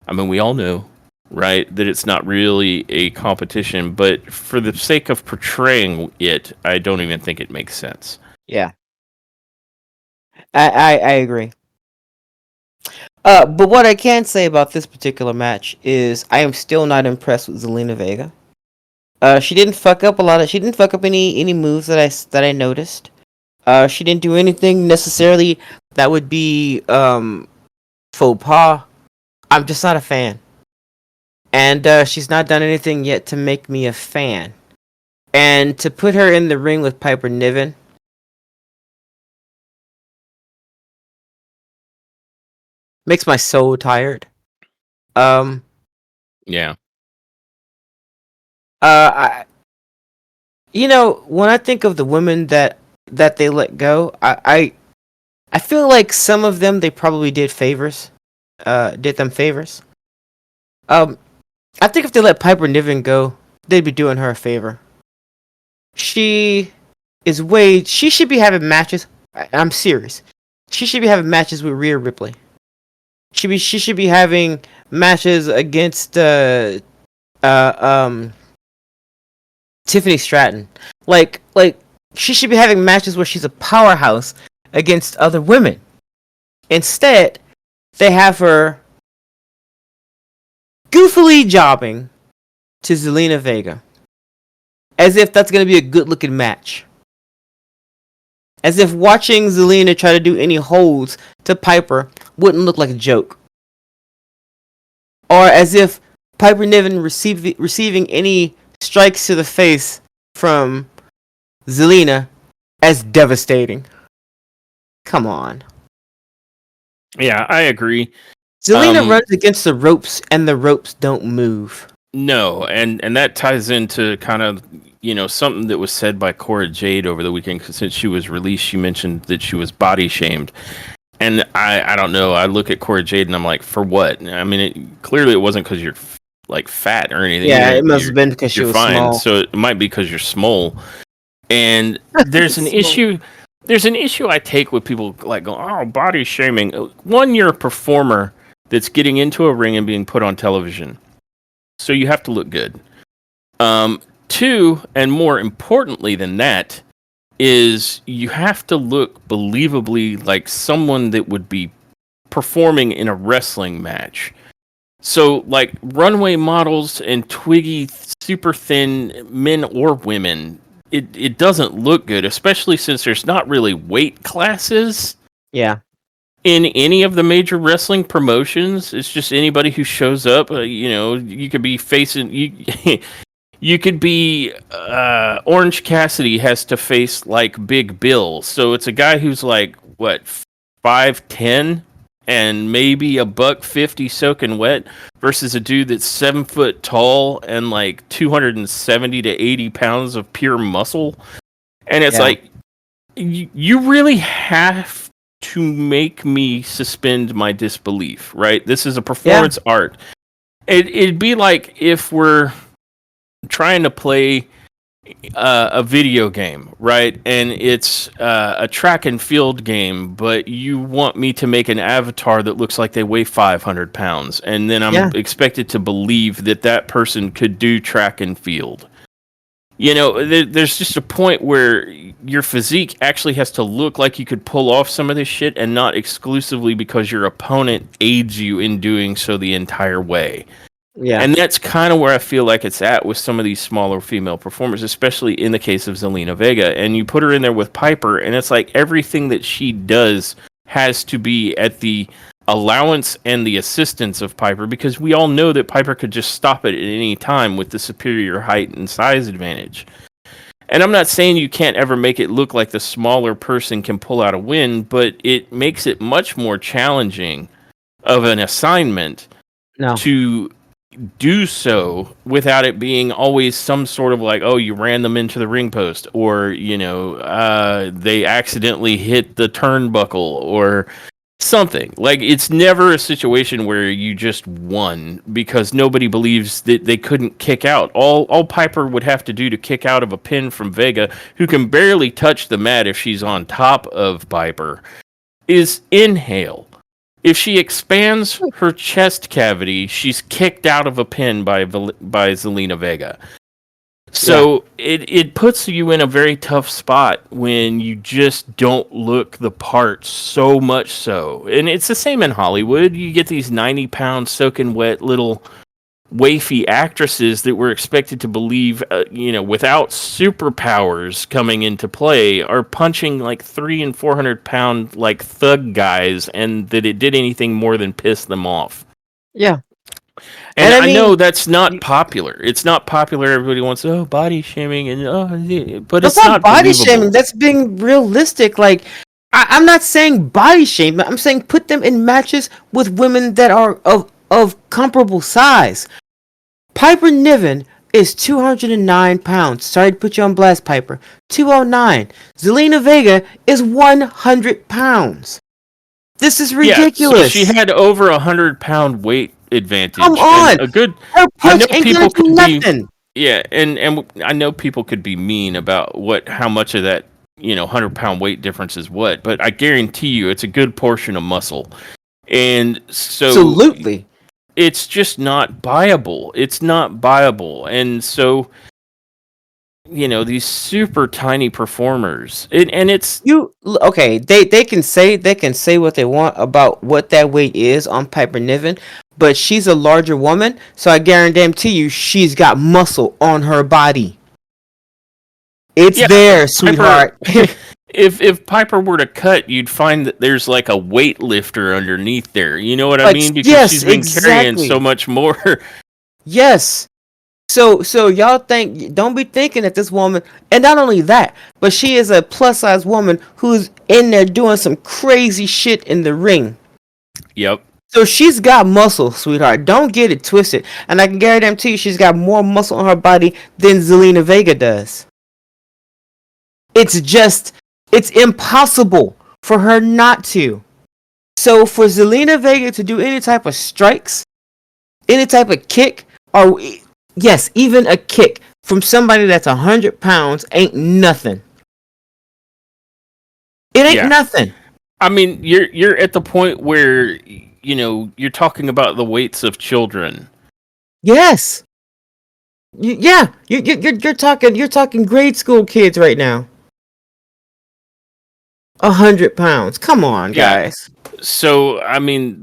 I mean, we all know, right, that it's not really a competition, but for the sake of portraying it, I don't even think it makes sense. Yeah. I agree. But what I can say about this particular match is I am still not impressed with Zelina Vega. She didn't fuck up any moves that I noticed. She didn't do anything necessarily that would be faux pas. I'm just not a fan. And she's not done anything yet to make me a fan. And to put her in the ring with Piper Niven makes my soul tired. Um, Yeah. I, when I think of the women that they let go, I feel like some of them they probably did favors, did them favors. Um, I think if they let Piper Niven go, they'd be doing her a favor. She she should be having matches. I'm serious. She should be having matches with Rhea Ripley. She should be having matches against uh um Tiffany Stratton. Like she should be having matches where she's a powerhouse against other women. Instead, they have her goofily jobbing to Zelina Vega. As if that's going to be a good looking match. As if watching Zelina try to do any holds to Piper wouldn't look like a joke. Or as if Piper Niven receiving any strikes to the face from Zelina as devastating. Come on. Yeah, I agree. Zelina runs against the ropes and the ropes don't move. No, and that ties into kind of, something that was said by Cora Jade over the weekend. 'Cause since she was released, she mentioned that she was body shamed. And I don't know. I look at Cora Jade and I'm like, for what? I mean, clearly it wasn't because you're like fat or anything. Yeah, it must have been because she was fine. small. So it might be because you're small. And there's an issue. There's an issue I take with people like going, oh, body shaming. One, you're a performer that's getting into a ring and being put on television. So you have to look good. Two, and more importantly than that, is you have to look believably like someone that would be performing in a wrestling match. So, like, runway models and twiggy, super thin men or women, it doesn't look good, especially since there's not really weight classes. Yeah. In any of the major wrestling promotions. It's just anybody who shows up. You could be facing you. You could be Orange Cassidy has to face like Big Bill, so it's a guy who's like what 5'10" and maybe $150 soaking wet versus a dude that's 7 foot tall and like 270 to 80 pounds of pure muscle, and it's like you really have to make me suspend my disbelief, right? This is a performance art. It'd be like if we're trying to play a video game, right? And it's a track and field game, but you want me to make an avatar that looks like they weigh 500 pounds. And then I'm expected to believe that person could do track and field. There's just a point where your physique actually has to look like you could pull off some of this shit and not exclusively because your opponent aids you in doing so the entire way. Yeah. And that's kind of where I feel like it's at with some of these smaller female performers, especially in the case of Zelina Vega. And you put her in there with Piper, and it's like everything that she does has to be at the allowance and the assistance of Piper, because we all know that Piper could just stop it at any time with the superior height and size advantage. And I'm not saying you can't ever make it look like the smaller person can pull out a win, but it makes it much more challenging of an assignment to do so without it being always some sort of like, oh, you ran them into the ring post, or they accidentally hit the turnbuckle or something. Like, it's never a situation where you just won because nobody believes that they couldn't kick out. All Piper would have to do to kick out of a pin from Vega, who can barely touch the mat if she's on top of Piper, is inhale. If she expands her chest cavity, she's kicked out of a pin by Zelina Vega. So it puts you in a very tough spot when you just don't look the part so much so. And it's the same in Hollywood. You get these 90-pound soaking wet little wafy actresses that we're expected to believe, without superpowers coming into play, are punching like 300 and 400 pound like thug guys, and that it did anything more than piss them off. Yeah. And I know that's not popular. It's not popular. Everybody wants body shaming, and but it's not body shaming. That's being realistic. Like, I'm not saying body shame. I'm saying put them in matches with women that are of of comparable size. Piper Niven is 209 pounds. Sorry to put you on blast, Piper. 209. Zelina Vega is 100 pounds. This is ridiculous. Yeah, so she had over 100-pound weight advantage. Come on. And a good. Her I know punch ain't people gonna do could nothing. be. Yeah, and I know people could be mean about how much of that 100-pound weight difference is what, but I guarantee you it's a good portion of muscle, and so Absolutely. it's just not viable. It's not viable, and so these super tiny performers, and it's okay. They can say what they want about what that weight is on Piper Niven, but she's a larger woman, so I guarantee you she's got muscle on her body. It's there, sweetheart. If Piper were to cut, you'd find that there's like a weightlifter underneath there. You know what I mean? Because she's been carrying so much more. Yes. So y'all don't be thinking that this woman, and not only that, but she is a plus size woman who's in there doing some crazy shit in the ring. Yep. So she's got muscle, sweetheart. Don't get it twisted. And I can guarantee you she's got more muscle on her body than Zelina Vega does. It's impossible for her not to. So for Zelina Vega to do any type of strikes, any type of kick, or yes, even a kick from somebody that's 100 pounds ain't nothing. It ain't nothing. I mean, you're at the point where you're talking about the weights of children. Yes. You're talking grade school kids right now. 100 pounds. Come on, guys. So I mean,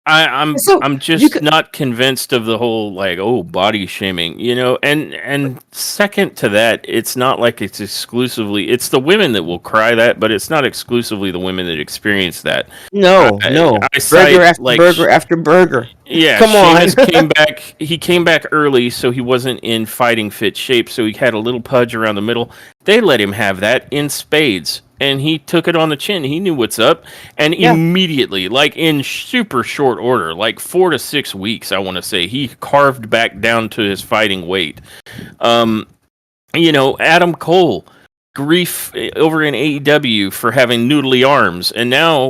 I'm just not convinced of the whole body shaming, and second to that, it's not like it's the women that will cry that, but it's not exclusively the women that experience that. No. I cite, burger after burger. Yeah, come on. He came back early, so he wasn't in fighting fit shape, so he had a little pudge around the middle. They let him have that in spades, and he took it on the chin. He knew what's up, and immediately, in super short order, 4 to 6 weeks, I want to say, he carved back down to his fighting weight. Adam Cole, grief over in AEW for having noodly arms, and now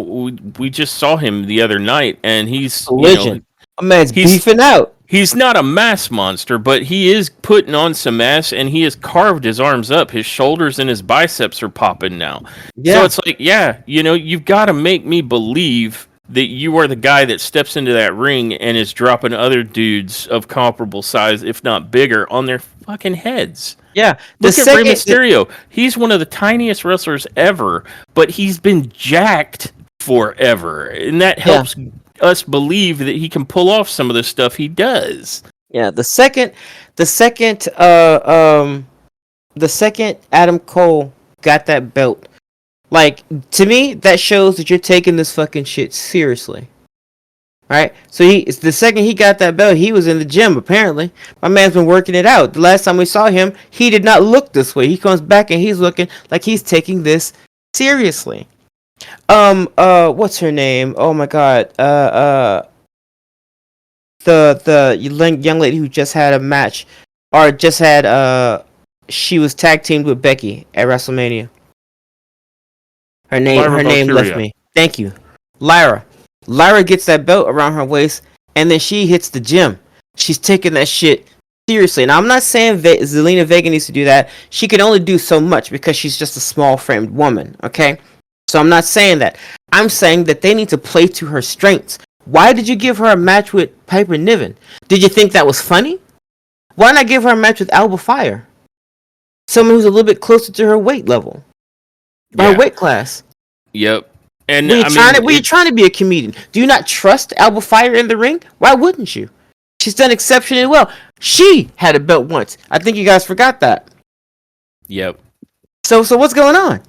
we just saw him the other night, and he's a man's beefing out. He's not a mass monster, but he is putting on some mass, and he has carved his arms up. His shoulders and his biceps are popping now. So it's you've got to make me believe that you are the guy that steps into that ring and is dropping other dudes of comparable size, if not bigger, on their fucking heads. Yeah. Look at Rey Mysterio. He's one of the tiniest wrestlers ever, but he's been jacked forever, and that helps us believe that he can pull off some of the stuff he does. Yeah, the second Adam Cole got that belt, to me that shows that you're taking this fucking shit seriously. Right? So the second he got that belt, he was in the gym apparently. My man's been working it out. The last time we saw him, he did not look this way. He comes back and he's looking like he's taking this seriously. What's her name? Oh my god. The young lady who just had a match, or just had she was tag teamed with Becky at WrestleMania. Her name left me. Thank you, Lyra. Lyra gets that belt around her waist, and then she hits the gym. She's taking that shit seriously. Now I'm not saying Zelina Vega needs to do that. She can only do so much because she's just a small framed woman. Okay. So I'm not saying that. I'm saying that they need to play to her strengths. Why did you give her a match with Piper Niven? Did you think that was funny? Why not give her a match with Alba Fire? Someone who's a little bit closer to her weight level. Her weight class. Yep. And were you trying to be a comedian? Do you not trust Alba Fire in the ring? Why wouldn't you? She's done exceptionally well. She had a belt once. I think you guys forgot that. Yep. So what's going on?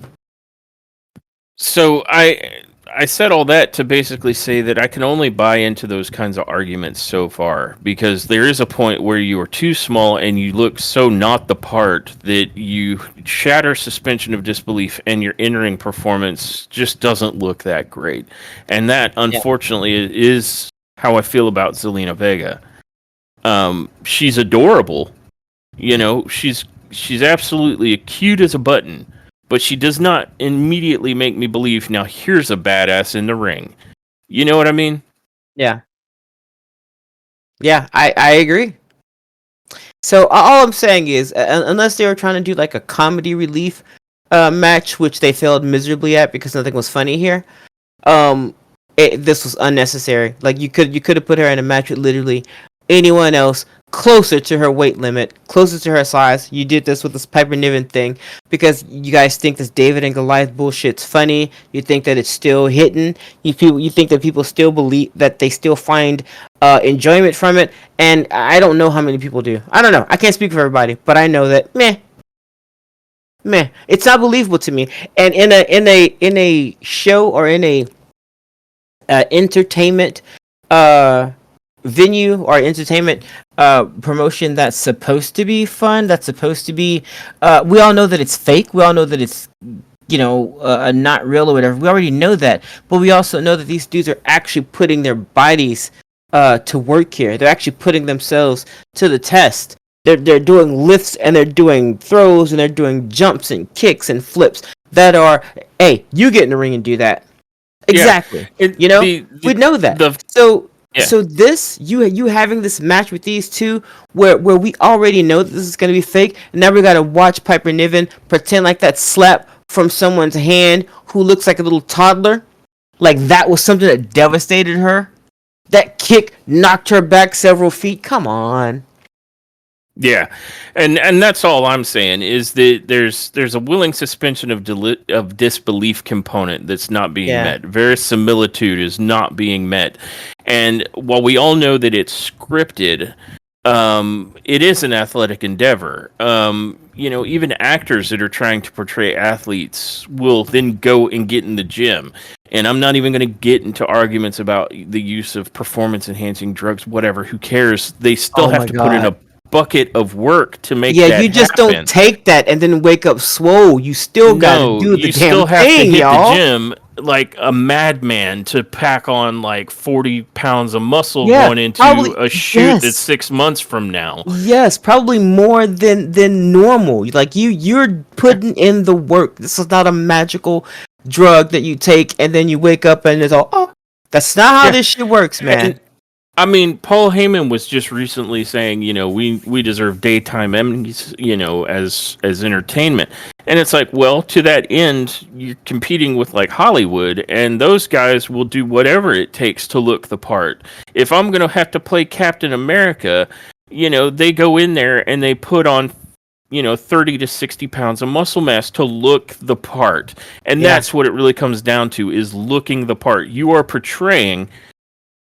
So I said all that to basically say that I can only buy into those kinds of arguments so far, because there is a point where you are too small and you look so not the part that you shatter suspension of disbelief, and your in-ring performance just doesn't look that great. And that, unfortunately, is how I feel about Zelina Vega. She's adorable. She's absolutely cute as a button, but she does not immediately make me believe, now here's a badass in the ring. You know what I mean? Yeah. Yeah, I agree. So all I'm saying is, unless they were trying to do like a comedy relief match, which they failed miserably at because nothing was funny here, um, this was unnecessary. Like you could have put her in a match with literally anyone else closer to her weight limit, closer to her size. You did this with this Piper Niven thing because you guys think this David and Goliath bullshit's funny. You think that it's still hitting. You think that people still believe that they still find enjoyment from it. And I don't know how many people do. I don't know. I can't speak for everybody, but I know that meh, it's not believable to me. And in a show or in a entertainment venue or entertainment promotion that's supposed to be fun, that's supposed to be we all know that it's fake, we all know that it's not real or whatever, we already know that, but we also know that these dudes are actually putting their bodies to work here. They're actually putting themselves to the test. They're doing lifts and they're doing throws and they're doing jumps and kicks and flips that are, hey, you get in the ring and do that. Exactly. Yeah. We know that. So this you having this match with these two where we already know that this is gonna be fake, and now we gotta watch Piper Niven pretend like that slap from someone's hand who looks like a little toddler, like that was something that devastated her. That kick knocked her back several feet. Come on. Yeah, and that's all I'm saying is that there's a willing suspension of disbelief component that's not being met. Verisimilitude is not being met, and while we all know that it's scripted, it is an athletic endeavor. Even actors that are trying to portray athletes will then go and get in the gym. And I'm not even going to get into arguments about the use of performance enhancing drugs, whatever. Who cares? They still have to put in a bucket of work to make that you just happen. don't take that and then wake up swole. You still gotta do the damn thing, y'all. You still have to hit the gym like a madman to pack on like 40 pounds of muscle going into a shoot that's 6 months from now. Yes, probably more than normal. Like you're putting in the work. This is not a magical drug that you take and then you wake up and it's all, oh, that's not how this shit works, man. I mean, Paul Heyman was just recently saying, we deserve daytime Emmys, as entertainment. And it's like, well, to that end, you're competing with like Hollywood, and those guys will do whatever it takes to look the part. If I'm going to have to play Captain America, they go in there and they put on 30 to 60 pounds of muscle mass to look the part. And that's what it really comes down to, is looking the part. You are portraying,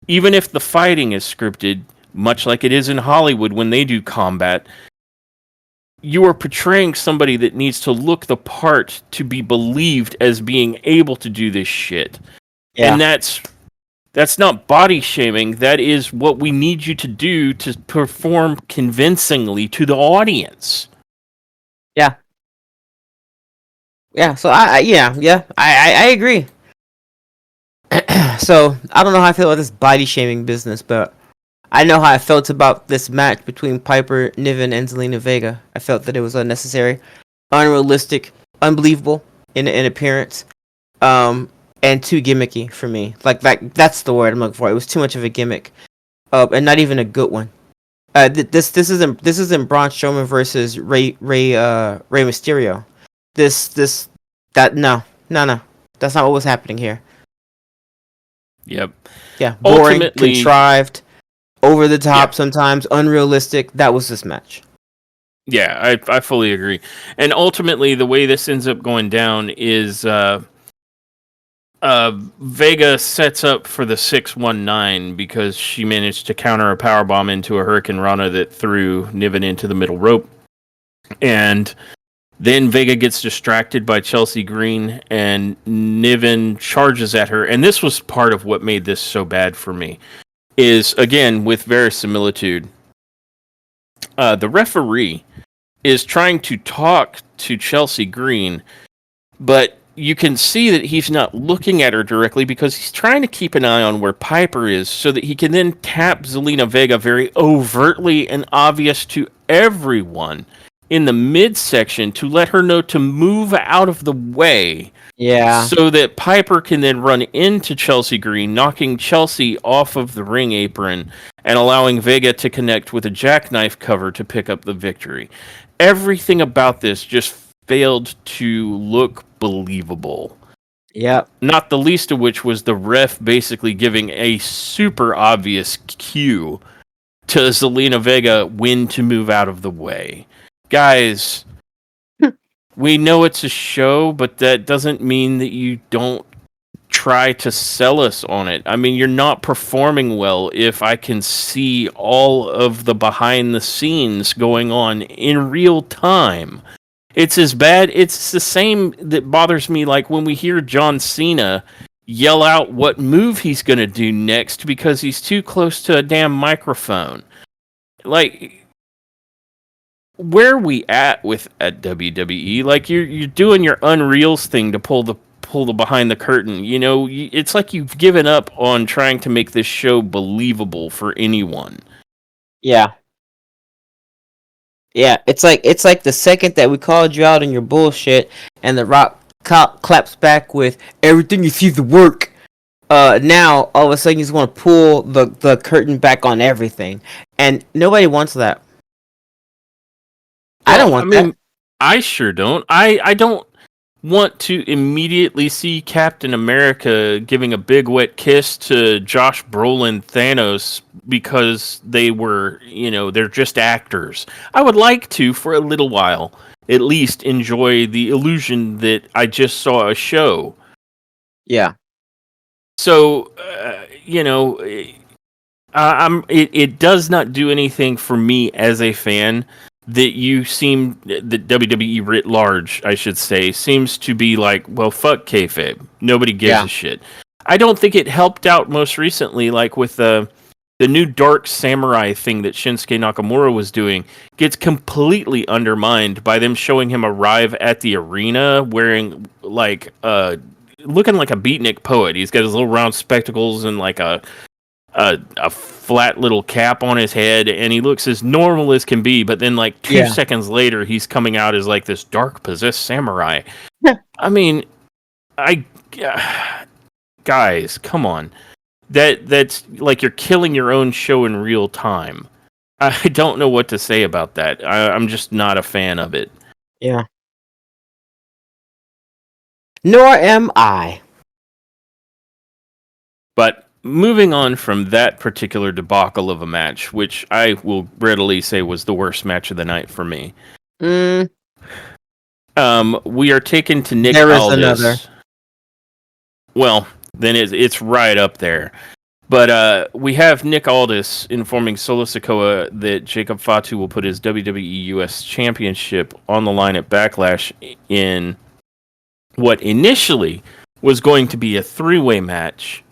even if the fighting is scripted, much like it is in Hollywood when they do combat, you are portraying somebody that needs to look the part to be believed as being able to do this shit. Yeah. And that's not body shaming. That is what we need you to do to perform convincingly to the audience. Yeah. Yeah. So I agree. So I don't know how I feel about this body shaming business, but I know how I felt about this match between Piper Niven and Zelina Vega. I felt that it was unnecessary, unrealistic, unbelievable in appearance, and too gimmicky for me. Like that's the word I'm looking for. It was too much of a gimmick, and not even a good one. This isn't Braun Strowman versus Rey Mysterio. No. That's not what was happening here. Yep. Yeah, boring, contrived, over the top, sometimes unrealistic. That was this match. Yeah, I fully agree. And ultimately, the way this ends up going down is Vega sets up for the 619 because she managed to counter a powerbomb into a Hurricane Rana that threw Niven into the middle rope. And then Vega gets distracted by Chelsea Green, and Niven charges at her. And this was part of what made this so bad for me, is, again, with verisimilitude. The referee is trying to talk to Chelsea Green, but you can see that he's not looking at her directly because he's trying to keep an eye on where Piper is so that he can then tap Zelina Vega very overtly and obvious to everyone in the midsection to let her know to move out of the way Yeah. so that Piper can then run into Chelsea Green, knocking Chelsea off of the ring apron and allowing Vega to connect with a jackknife cover to pick up the victory. Everything about this just failed to look believable. Yep. Not the least of which was the ref basically giving a super obvious cue to Zelina Vega when to move out of the way. Guys, we know it's a show, but that doesn't mean that you don't try to sell us on it. I mean, you're not performing well if I can see all of the behind the scenes going on in real time. It's as bad. It's the same that bothers me like when we hear John Cena yell out what move he's going to do next because he's too close to a damn microphone. Like, where are we at WWE? Like you're doing your Unreals thing to pull the behind the curtain. You know, it's like you've given up on trying to make this show believable for anyone. Yeah. Yeah, it's like the second that we called you out on your bullshit, and The Rock claps back with everything you see the work. Now all of a sudden you just want to pull the curtain back on everything, and nobody wants that. I don't want that. I sure don't. I don't want to immediately see Captain America giving a big wet kiss to Josh Brolin Thanos because they're just actors. I would like to, for a little while, at least enjoy the illusion that I just saw a show. Yeah. So, it does not do anything for me as a fan that WWE writ large, I should say, seems to be like, well, fuck kayfabe. Nobody gives a shit. I don't think it helped out most recently, like with the new Dark Samurai thing that Shinsuke Nakamura was doing, gets completely undermined by them showing him arrive at the arena wearing like looking like a beatnik poet. He's got his little round spectacles and like a flat little cap on his head, and he looks as normal as can be, but then like 2 seconds later he's coming out as like this dark possessed samurai. I mean, guys, come on. That's like you're killing your own show in real time. I don't know what to say about that. I'm just not a fan of it. Yeah. Nor am I. But moving on from that particular debacle of a match, which I will readily say was the worst match of the night for me. We are taken to Nick There is Aldis. another. Well, then it's right up there. But we have Nick Aldis informing Solo Sikoa that Jacob Fatu will put his WWE US Championship on the line at Backlash in what initially was going to be a three-way match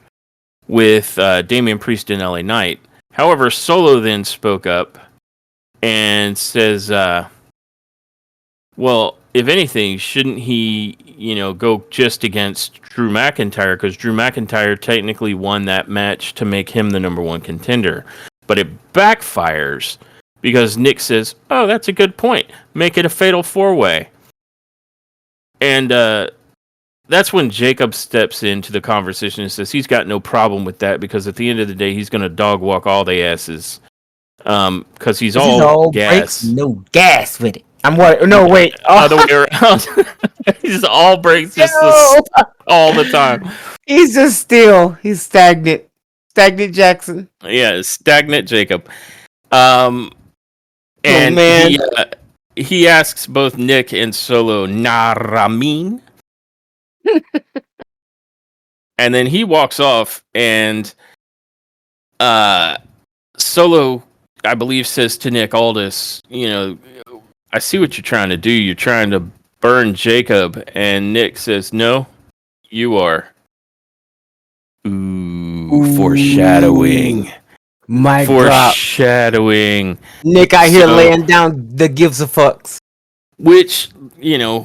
with Damian Priest and LA Knight. However, Solo then spoke up and says, well, if anything, shouldn't he, go just against Drew McIntyre? Because Drew McIntyre technically won that match to make him the number one contender. But it backfires because Nick says, oh, that's a good point. Make it a fatal four-way. And that's when Jacob steps into the conversation and says he's got no problem with that because at the end of the day, he's going to dog walk all the asses. Because he's all gas. Breaks, no gas with it. Wait. Other way around. He's all breaks just all the time. He's just still. He's stagnant. Stagnant Jackson. Yeah, stagnant Jacob. And he asks both Nick and Solo, Naramin? And then he walks off, and Solo, I believe, says to Nick Aldis, I see what you're trying to do. You're trying to burn Jacob. And Nick says, no, you are. Ooh. Foreshadowing. My foreshadowing. God. Nick out here laying down the gives a fucks. which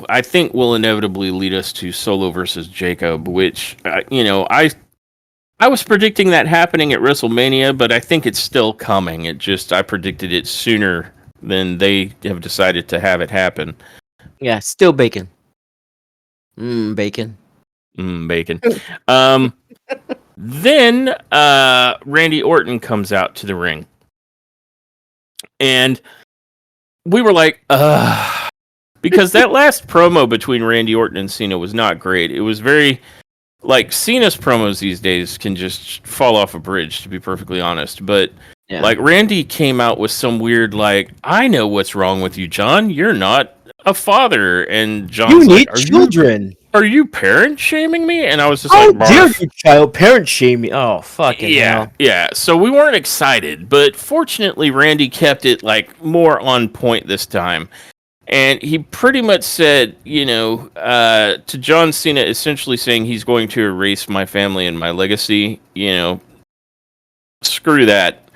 I think will inevitably lead us to Solo versus Jacob, which I was predicting that happening at WrestleMania, but I think it's still coming. I predicted it sooner than they have decided to have it happen. Yeah, still bacon. Bacon. Bacon. Then Randy Orton comes out to the ring. And we were like, because that last promo between Randy Orton and Cena was not great. It was very, like, Cena's promos these days can just fall off a bridge, to be perfectly honest. But, like, Randy came out with some weird, like, I know what's wrong with you, John. You're not a father. And John's you need like, children. Are you parent shaming me? And I was just like, barf. Dear you, child, parent shaming. Oh, fucking hell. Yeah. So we weren't excited, but fortunately, Randy kept it like more on point this time, and he pretty much said, to John Cena, essentially saying he's going to erase my family and my legacy. Screw that.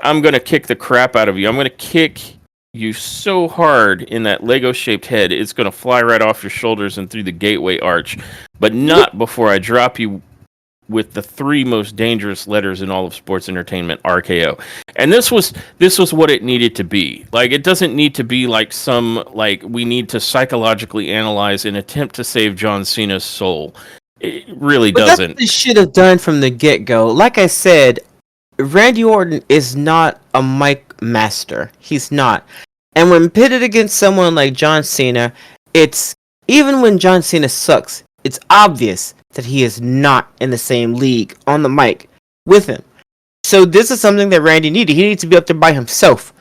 I'm gonna kick the crap out of you. I'm gonna kick you so hard in that Lego-shaped head, it's going to fly right off your shoulders and through the gateway arch, but not before I drop you with the 3 most dangerous letters in all of sports entertainment, RKO. And this was what it needed to be. Like, it doesn't need to be like we need to psychologically analyze and attempt to save John Cena's soul. It really doesn't. That's what they should have done from the get-go. Like I said, Randy Orton is not a mic master. He's not. And when pitted against someone like John Cena, it's even when John Cena sucks, it's obvious that he is not in the same league on the mic with him. So this is something that Randy needed. He needs to be up there by himself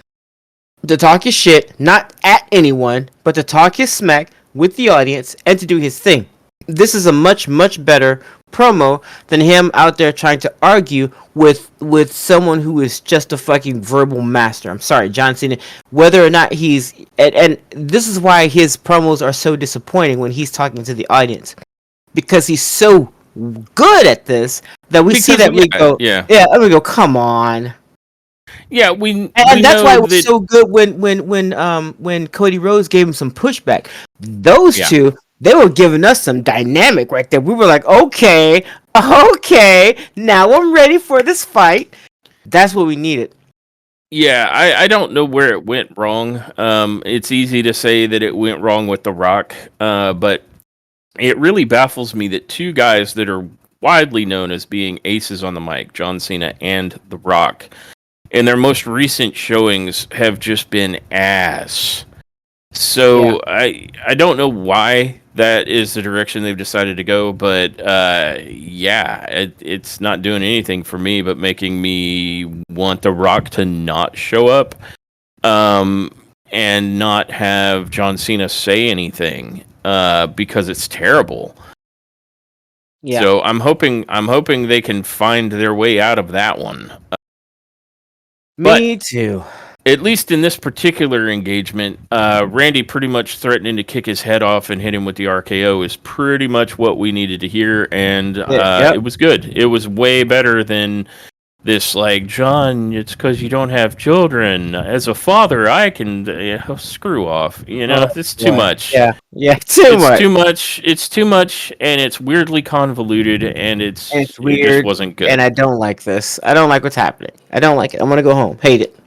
to talk his shit, not at anyone, but to talk his smack with the audience and to do his thing. This is a much, much better promo than him out there trying to argue with someone who is just a fucking verbal master. I'm sorry, John Cena. Whether or not he's... And this is why his promos are so disappointing when he's talking to the audience. Because he's so good at this that we see that we go... Yeah, we go, come on. Yeah, and that's why it was so good when Cody Rhodes gave him some pushback. Those two... They were giving us some dynamic right there. We were like, okay, now I'm ready for this fight. That's what we needed. Yeah, I don't know where it went wrong. It's easy to say that it went wrong with The Rock, but it really baffles me that 2 guys that are widely known as being aces on the mic, John Cena and The Rock, in their most recent showings have just been ass. So I don't know why that is the direction they've decided to go, but it's not doing anything for me but making me want The Rock to not show up and not have John Cena say anything because it's terrible. Yeah. So I'm hoping they can find their way out of that one. Me too. At least in this particular engagement, Randy pretty much threatening to kick his head off and hit him with the RKO is pretty much what we needed to hear, and it was good. It was way better than this, like, John, it's because you don't have children. As a father, I can screw off. It's too much. Yeah, It's too much, and it's weirdly convoluted, and it's weird. It just wasn't good. And I don't like this. I don't like what's happening. I don't like it. I'm gonna go home. Hate it.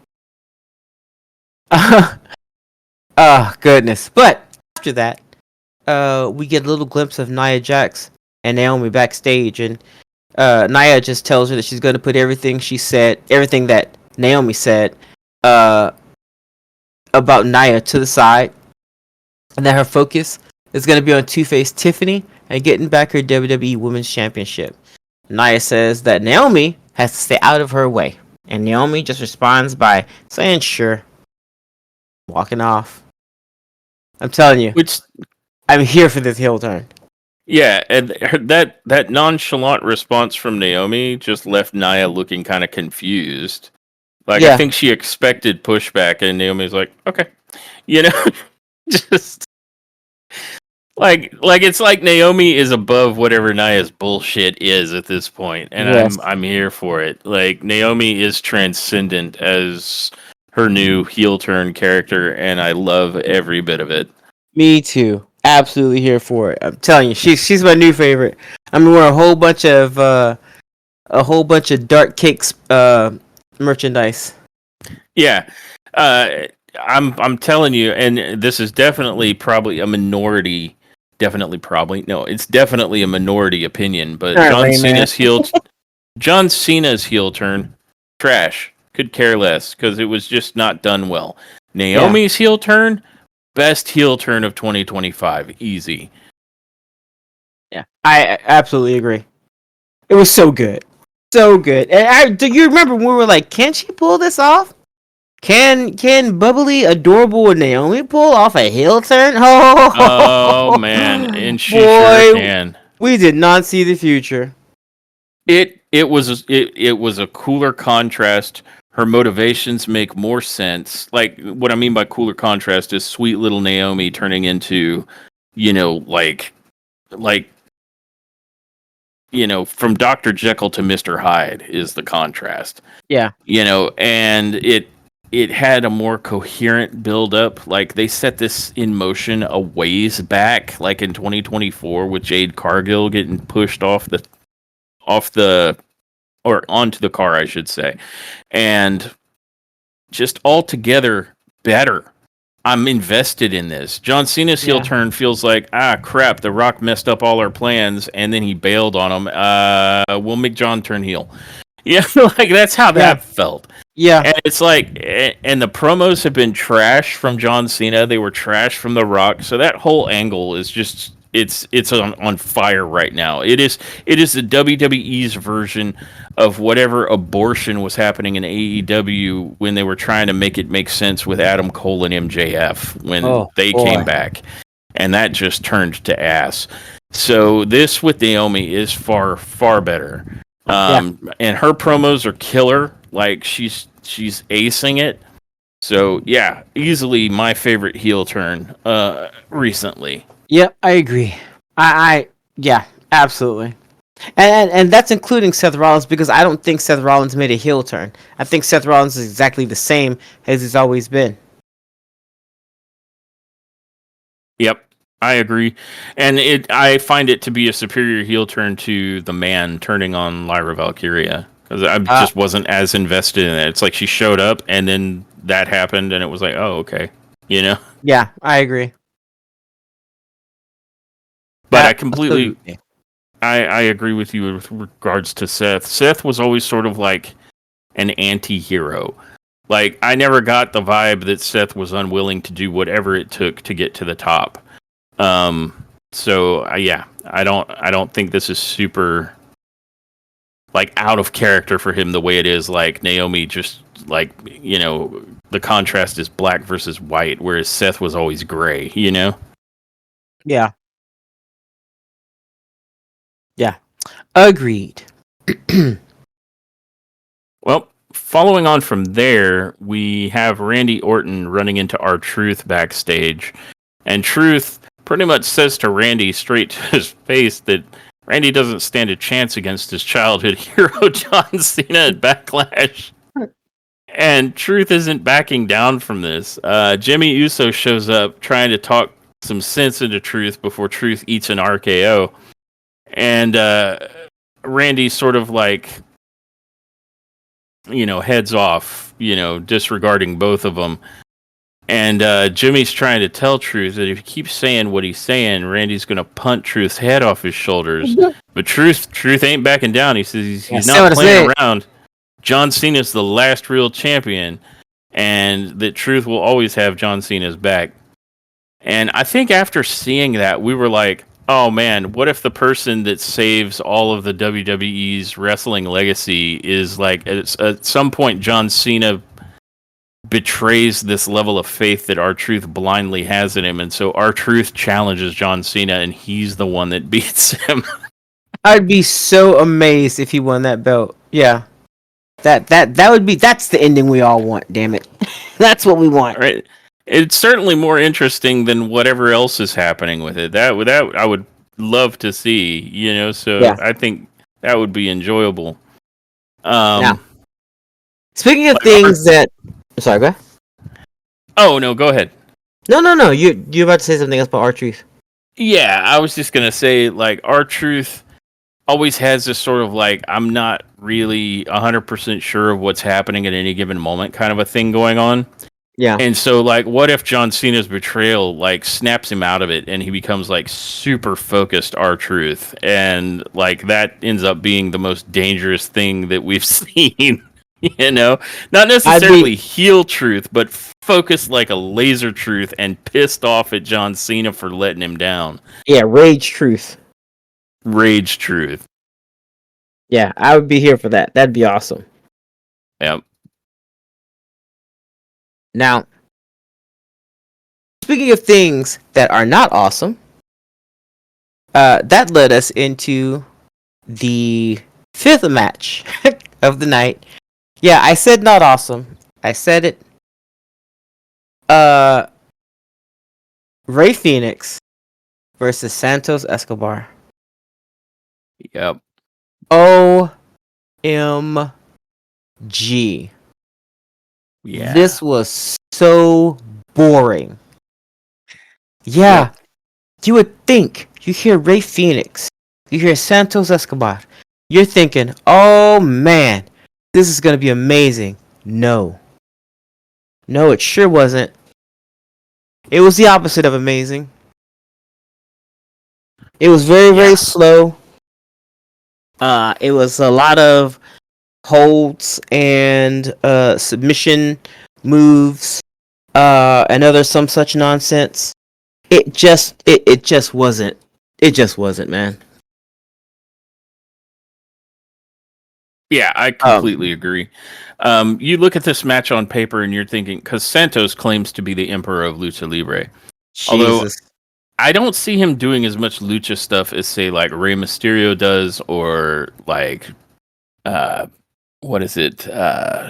Oh, goodness. But after that, we get a little glimpse of Nia Jax and Naomi backstage, and Nia just tells her that she's going to put everything that Naomi said about Nia to the side, and that her focus is going to be on Two-Face Tiffany and getting back her WWE Women's Championship. Nia says that Naomi has to stay out of her way, and Naomi just responds by saying, sure. Walking off. I'm telling you. I'm here for this heel turn. Yeah, and that nonchalant response from Naomi just left Nia looking kind of confused. Like, I think she expected pushback, and Naomi's like, okay. Just... Like it's like Naomi is above whatever Nia's bullshit is at this point, and I'm here for it. Like, Naomi is transcendent as her new heel turn character, and I love every bit of it. Me too. Absolutely here for it. I'm telling you, she's my new favorite. I'm wearing a whole bunch of Dark Cakes merchandise. Yeah. I'm telling you, and this is definitely probably a minority. Definitely, probably no. It's definitely a minority opinion. But All right, lame man. John Cena's heel turn, trash. Could care less because it was just not done well. Naomi's heel turn, best heel turn of 2025, easy. Yeah, I absolutely agree. It was so good, so good. And do you remember when we were like, can she pull this off? Can bubbly, adorable Naomi pull off a heel turn? Oh man, and she boy, sure can. we did not see the future. It was a cooler contrast. Her motivations make more sense. Like what I mean by cooler contrast is sweet little Naomi turning into, you know, like from Dr. Jekyll to Mr. Hyde is the contrast. Yeah. And it had a more coherent build up. Like they set this in motion a ways back, like in 2024 with Jade Cargill getting pushed off the or onto the car, I should say. And just altogether better. I'm invested in this. John Cena's heel turn feels like, crap, The Rock messed up all our plans and then he bailed on him. We'll make John turn heel. Yeah, like that's how that felt. Yeah. And it's like, and the promos have been trash from John Cena. They were trash from The Rock. So that whole angle is just, it's on fire right now. It is the WWE's version of whatever abortion was happening in AEW when they were trying to make it make sense with Adam Cole and MJF when they came back. And that just turned to ass. So this with Naomi is far, far better. And her promos are killer. Like she's acing it. So yeah, easily my favorite heel turn recently. Yep, I agree. Yeah, absolutely. And that's including Seth Rollins because I don't think Seth Rollins made a heel turn. I think Seth Rollins is exactly the same as he's always been. Yep, I agree. And I find it to be a superior heel turn to the Man turning on Lyra Valkyria because I just wasn't as invested in it. It's like she showed up and then that happened and it was like, oh, okay. Yeah, I agree. But I completely I agree with you with regards to Seth. Seth was always sort of like an anti-hero. Like I never got the vibe that Seth was unwilling to do whatever it took to get to the top. So I don't think this is super like out of character for him the way it is like Naomi just like, the contrast is black versus white whereas Seth was always gray, Yeah. Yeah. Agreed. Well, following on from there, we have Randy Orton running into R-Truth backstage. And Truth pretty much says to Randy straight to his face that Randy doesn't stand a chance against his childhood hero, John Cena, at Backlash. And Truth isn't backing down from this. Jimmy Uso shows up trying to talk some sense into Truth before Truth eats an RKO. And Randy sort of like, heads off, disregarding both of them. And Jimmy's trying to tell Truth that if he keeps saying what he's saying, Randy's going to punt Truth's head off his shoulders. But Truth ain't backing down. He says he's not playing around. John Cena's the last real champion, and that Truth will always have John Cena's back. And I think after seeing that, we were like, oh man, what if the person that saves all of the WWE's wrestling legacy is like at some point John Cena betrays this level of faith that R-Truth blindly has in him, and so R-Truth challenges John Cena and he's the one that beats him. I'd be so amazed if he won that belt. Yeah. That's the ending we all want, damn it. That's what we want. Right. It's certainly more interesting than whatever else is happening with it. That I would love to see, so yeah. I think that would be enjoyable. Now, speaking of things sorry, go ahead. Oh, no, go ahead. No. You're about to say something else about R-Truth. Yeah, I was just gonna say, like, R-Truth always has this sort of like, I'm not really 100% sure of what's happening at any given moment kind of a thing going on. Yeah. And so, like, what if John Cena's betrayal like snaps him out of it, and he becomes like super focused R-Truth, and like that ends up being the most dangerous thing that we've seen. You know, not necessarily heel truth, but focused like a laser truth, and pissed off at John Cena for letting him down. Yeah, Rage Truth. Rage truth. Yeah, I would be here for that. That'd be awesome. Yep. Now, speaking of things that are not awesome, that led us into the fifth match of the night. Yeah, I said not awesome. I said it. Rey Fenix versus Santos Escobar. Yep. OMG. Yeah. This was so boring. Yeah. Yep. You would think you hear Rey Fenix, you hear Santos Escobar, you're thinking, oh man, this is going to be amazing. No, it sure wasn't. It was the opposite of amazing. It was very slow. It was a lot of holds and submission moves and other some such nonsense. It just wasn't. It just wasn't, man. Yeah, I completely agree. You look at this match on paper and you're thinking, because Santos claims to be the emperor of Lucha Libre. Jesus. Although I don't see him doing as much lucha stuff as, say, like Rey Mysterio does, or like, what is it,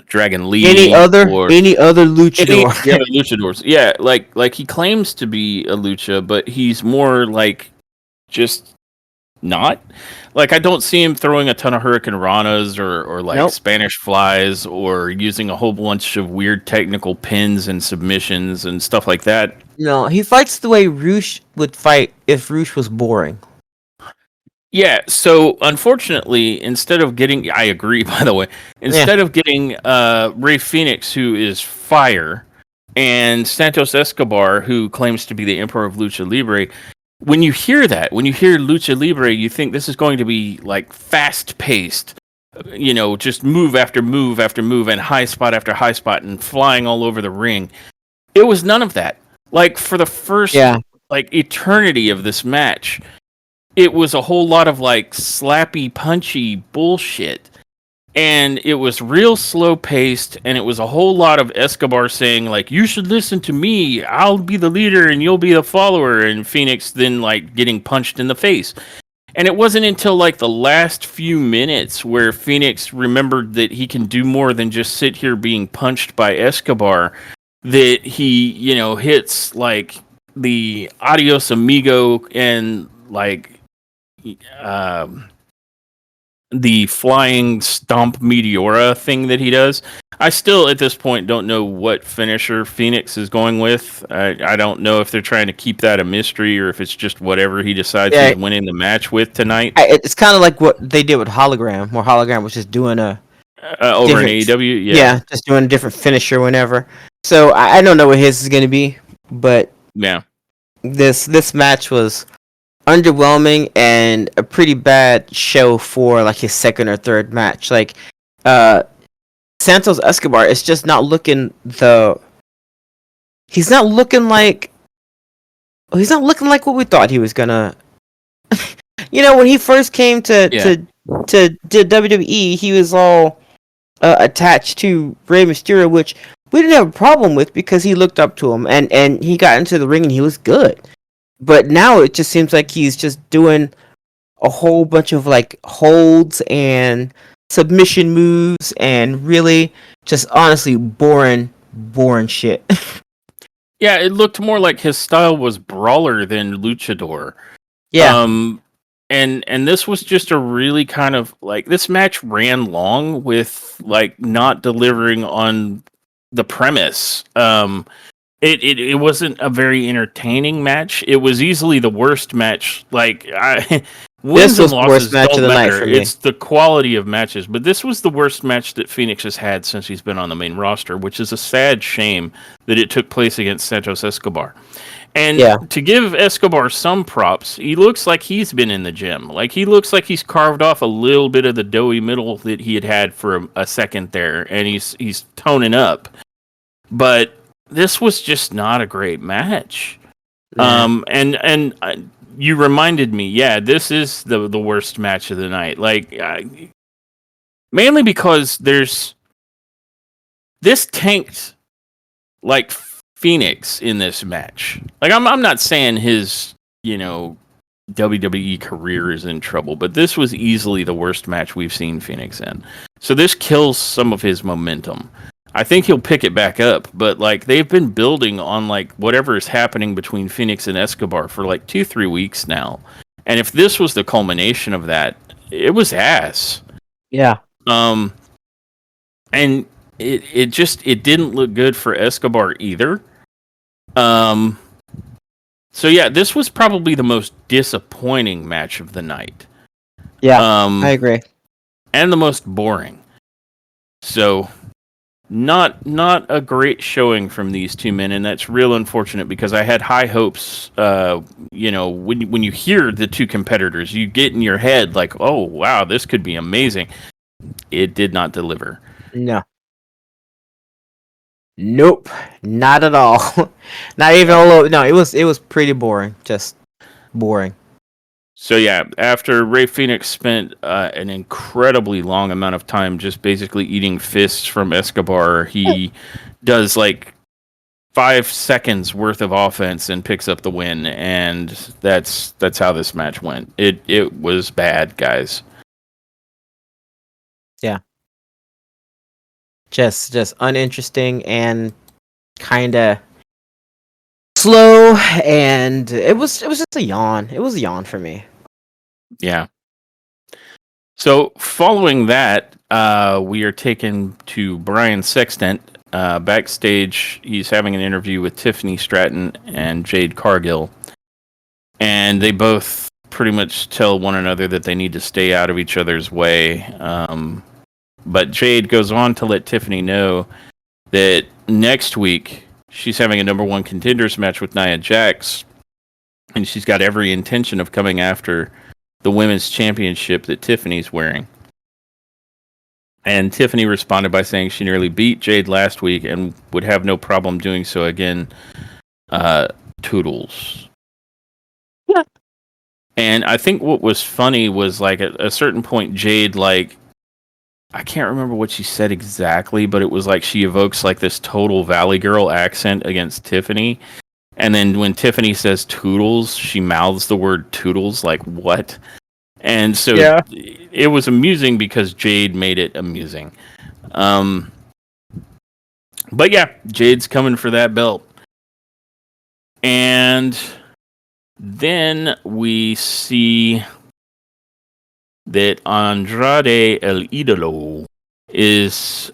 Dragon Lee? Any other luchador? Any other luchadors? Yeah, like he claims to be a lucha, but he's more like just not. Like, I don't see him throwing a ton of Hurricane Ranas or like Nope. Spanish flies, or using a whole bunch of weird technical pins and submissions and stuff like that. No, he fights the way Roosh would fight if Roosh was boring. Yeah, so unfortunately, instead of getting, I agree, by the way, instead of getting Rey Fenix, who is fire, and Santos Escobar, who claims to be the Emperor of Lucha Libre, when you hear that, when you hear Lucha Libre, you think this is going to be like fast-paced, you know, just move after move after move, and high spot after high spot, and flying all over the ring. It was none of that. Like, for the first like eternity of this match, it was a whole lot of like slappy, punchy bullshit. And it was real slow paced, and it was a whole lot of Escobar saying, like, you should listen to me, I'll be the leader and you'll be the follower, and Phoenix then like getting punched in the face. And it wasn't until like the last few minutes where Phoenix remembered that he can do more than just sit here being punched by Escobar, that he, you know, hits like the adios amigo and like the flying stomp meteora thing that he does. I still at this point don't know what finisher Phoenix is going with. I don't know if they're trying to keep that a mystery, or if it's just whatever he decides he's winning the match with tonight. It's kind of like what they did with Hologram, where Hologram was just doing a over in AEW. Yeah, just doing a different finisher whenever. So I don't know what his is going to be, but yeah, this match was underwhelming and a pretty bad show for like his second or third match. Like Santos Escobar is just not looking he's not looking like what we thought he was gonna. You know, when he first came to WWE, he was all attached to Rey Mysterio, which we didn't have a problem with because he looked up to him, and he got into the ring and he was good. But now it just seems like he's just doing a whole bunch of like holds and submission moves and really just honestly boring shit. Yeah, it looked more like his style was brawler than luchador. Yeah. And this was just a really kind of like, this match ran long with like not delivering on the premise. It wasn't a very entertaining match. It was easily the worst match. Like This wins and was the worst losses match of don't the night matter. for me. It's the quality of matches. But this was the worst match that Phoenix has had since he's been on the main roster, which is a sad shame that it took place against Santos Escobar. And Yeah, to give Escobar some props, he looks like he's been in the gym. Like he looks like he's carved off a little bit of the doughy middle that he had for a second there, and he's toning up. But this was just not a great match. nah, And you reminded me, yeah, this is the worst match of the night. Like mainly because this tanked like Phoenix in this match. Like I'm not saying his, WWE career is in trouble, but this was easily the worst match we've seen Phoenix in. So this kills some of his momentum. I think he'll pick it back up, but like they've been building on like whatever is happening between Phoenix and Escobar for like 2-3 weeks now. And if this was the culmination of that, it was ass. yeah, Um and it didn't look good for Escobar either. Um so yeah, this was probably the most disappointing match of the night. yeah. I Um agree. and the most boring. So not a great showing from these two men, and that's real unfortunate because I had high hopes. When you hear the two competitors, you get in your head like, oh wow, this could be amazing. It did not deliver. No, nope, not at all. Not even a little. No, it was pretty boring. Just boring. So yeah, after Ray Phoenix spent an incredibly long amount of time just basically eating fists from Escobar, he does like 5 seconds worth of offense and picks up the win, and that's how this match went. It was bad, guys. Yeah, just uninteresting and kind of slow, and it was just a yawn. It was a yawn for me. Yeah. So following that, we are taken to Brian Sextant. Backstage, he's having an interview with Tiffany Stratton and Jade Cargill, and they both pretty much tell one another that they need to stay out of each other's way. But Jade goes on to let Tiffany know that next week she's having a number one contenders match with Nia Jax, and she's got every intention of coming after the women's championship that Tiffany's wearing. And Tiffany responded by saying she nearly beat Jade last week and would have no problem doing so again. Toodles. Yeah. And I think what was funny was like at a certain point, Jade, like, I can't remember what she said exactly, but it was like she evokes like this total Valley Girl accent against Tiffany. And then when Tiffany says Toodles, she mouths the word Toodles, like, what? And so Yeah. it was amusing because Jade made it amusing. But yeah, Jade's coming for that belt. And then we see that Andrade El Idolo is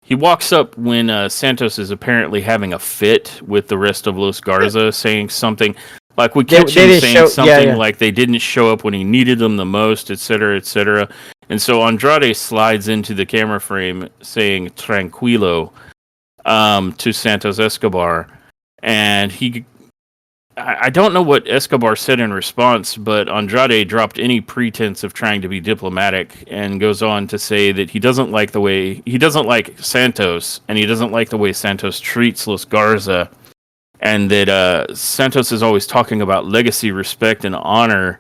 he walks up when Santos is apparently having a fit with the rest of Los Garza, saying something like we catch him saying something like they didn't show up when he needed them the most, etc., etc. And so Andrade slides into the camera frame saying "tranquilo" to Santos Escobar, and I don't know what Escobar said in response, but Andrade dropped any pretense of trying to be diplomatic and goes on to say that he doesn't like Santos, and he doesn't like the way Santos treats Los Garza, and that Santos is always talking about legacy, respect, and honor,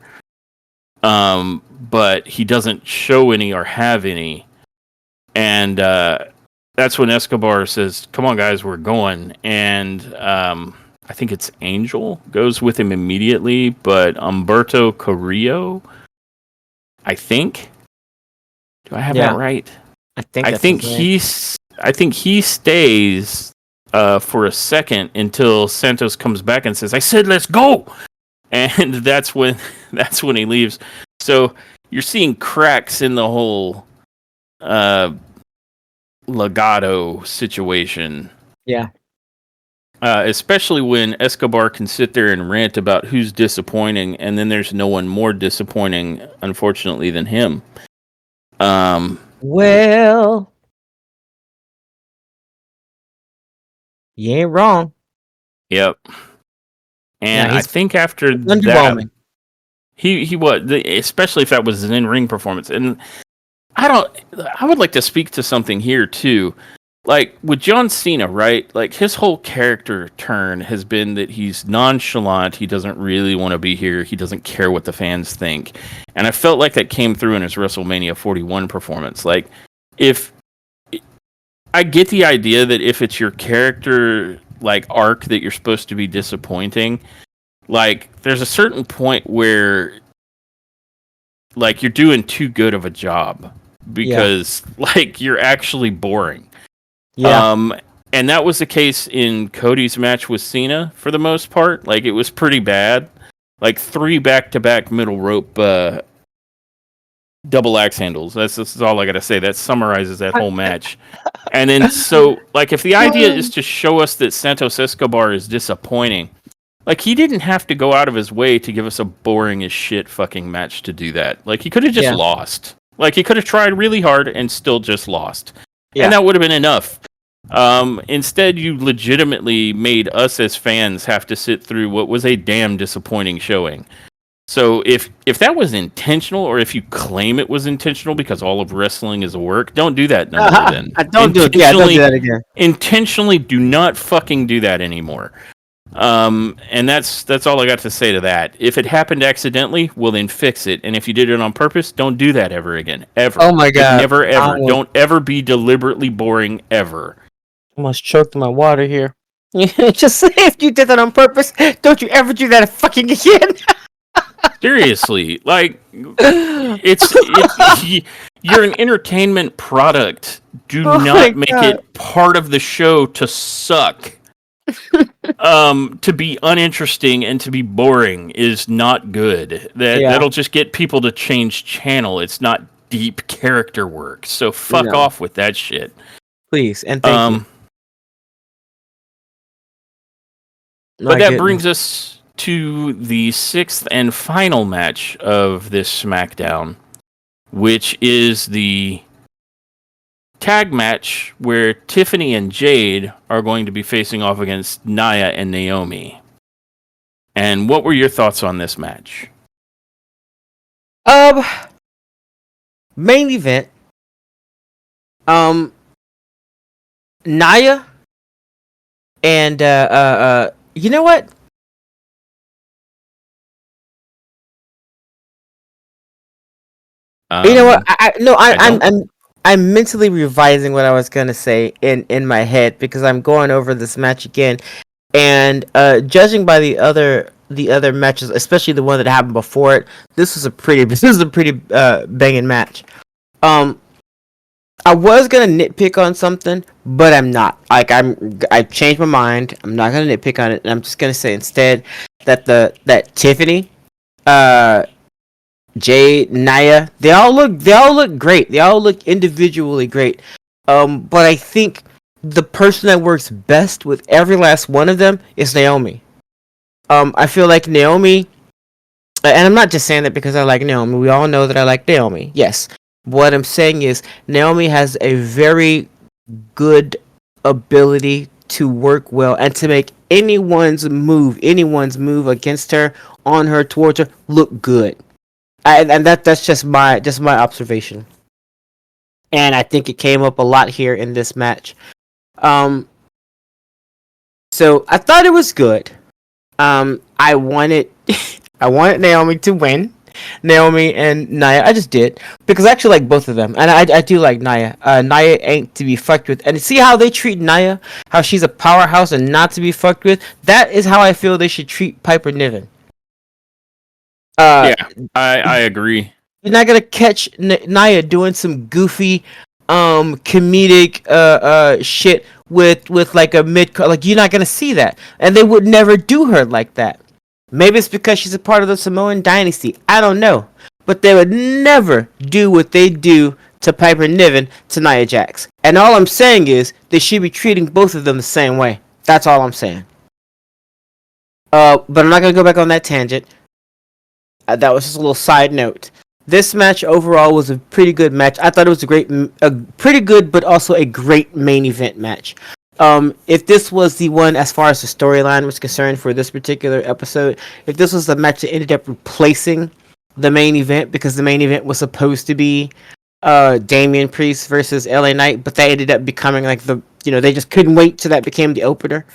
but he doesn't show any or have any. And that's when Escobar says, "Come on, guys, we're going." And I think it's Angel goes with him immediately, but Humberto Carrillo, I think. Do I have that right? I think I think he stays for a second until Santos comes back and says, "I said let's go," and that's when he leaves. So you're seeing cracks in the whole Legado situation. Yeah. especially when Escobar can sit there and rant about who's disappointing, and then there's no one more disappointing, unfortunately, than him. Well, you ain't wrong. Yep. And Nah, I think after that, underwhelming. he was, especially if that was an in-ring performance. And I would like to speak to something here too. Like with John Cena, right? Like his whole character turn has been that he's nonchalant. He doesn't really want to be here. He doesn't care what the fans think. And I felt like that came through in his WrestleMania 41 performance. Like if I get the idea that if it's your character like arc that you're supposed to be disappointing, like there's a certain point where like you're doing too good of a job because like you're actually boring. Yeah. And that was the case in Cody's match with Cena for the most part. Like it was pretty bad. Like 3 back-to-back middle rope double axe handles. That's all I gotta say. That summarizes that whole match. And then so like if the idea is to show us that Santos Escobar is disappointing, like he didn't have to go out of his way to give us a boring as shit fucking match to do that. Like he could have just lost. Like he could have tried really hard and still just lost. Yeah. And that would have been enough. Instead, you legitimately made us as fans have to sit through what was a damn disappointing showing. So if that was intentional, or if you claim it was intentional because all of wrestling is a work, don't do that no more then. Don't do it. Yeah, don't do that again. Intentionally do not fucking do that anymore. And that's all I got to say to that. If it happened accidentally, well then fix it. And if you did it on purpose, don't do that ever again. Ever. Oh my god. Never ever. Don't ever be deliberately boring ever. Almost choked my water here. Just say if you did that on purpose, don't you ever do that fucking again. Seriously, like it's you're an entertainment product. Do not make it part of the show to suck. To be uninteresting and to be boring is not good. That'll just get people to change channel. It's not deep character work. So fuck off with that shit. Please and thank you. But that brings us to the 6th and final match of this SmackDown, which is the tag match where Tiffany and Jade are going to be facing off against Nia and Naomi. And what were your thoughts on this match? Main event. Nia and you know what? You know what? I'm mentally revising what I was gonna say in my head because I'm going over this match again, and judging by the other matches, especially the one that happened before it, this is a pretty banging match. I was gonna nitpick on something, but I'm not. Like I changed my mind. I'm not gonna nitpick on it, and I'm just gonna say instead that Tiffany, Jade, Nia, they all look great. They all look individually great. But I think the person that works best with every last one of them is Naomi. I feel like Naomi, and I'm not just saying that because I like Naomi. We all know that I like Naomi. Yes. What I'm saying is Naomi has a very good ability to work well and to make anyone's move against her, on her, towards her, look good. And that's just my observation. And I think it came up a lot here in this match. So I thought it was good. I wanted Naomi to win. Naomi and Nia, I just did because I actually like both of them, and I do like Nia. Nia ain't to be fucked with, and see how they treat Nia, how she's a powerhouse and not to be fucked with. That is how I feel they should treat Piper Niven. I agree. You're not gonna catch Nia doing some goofy, comedic shit with like a mid, like you're not gonna see that, and they would never do her like that. Maybe it's because she's a part of the Samoan dynasty. I don't know. But they would never do what they do to Piper Niven to Nia Jax. And all I'm saying is they should be treating both of them the same way. That's all I'm saying. But I'm not gonna go back on that tangent. That was just a little side note. This match overall was a pretty good match. I thought it was a pretty good, but also a great main event match. If this was the one as far as the storyline was concerned for this particular episode, if this was the match that ended up replacing the main event, because the main event was supposed to be Damian Priest versus LA Knight, but that ended up becoming like they just couldn't wait till that became the opener.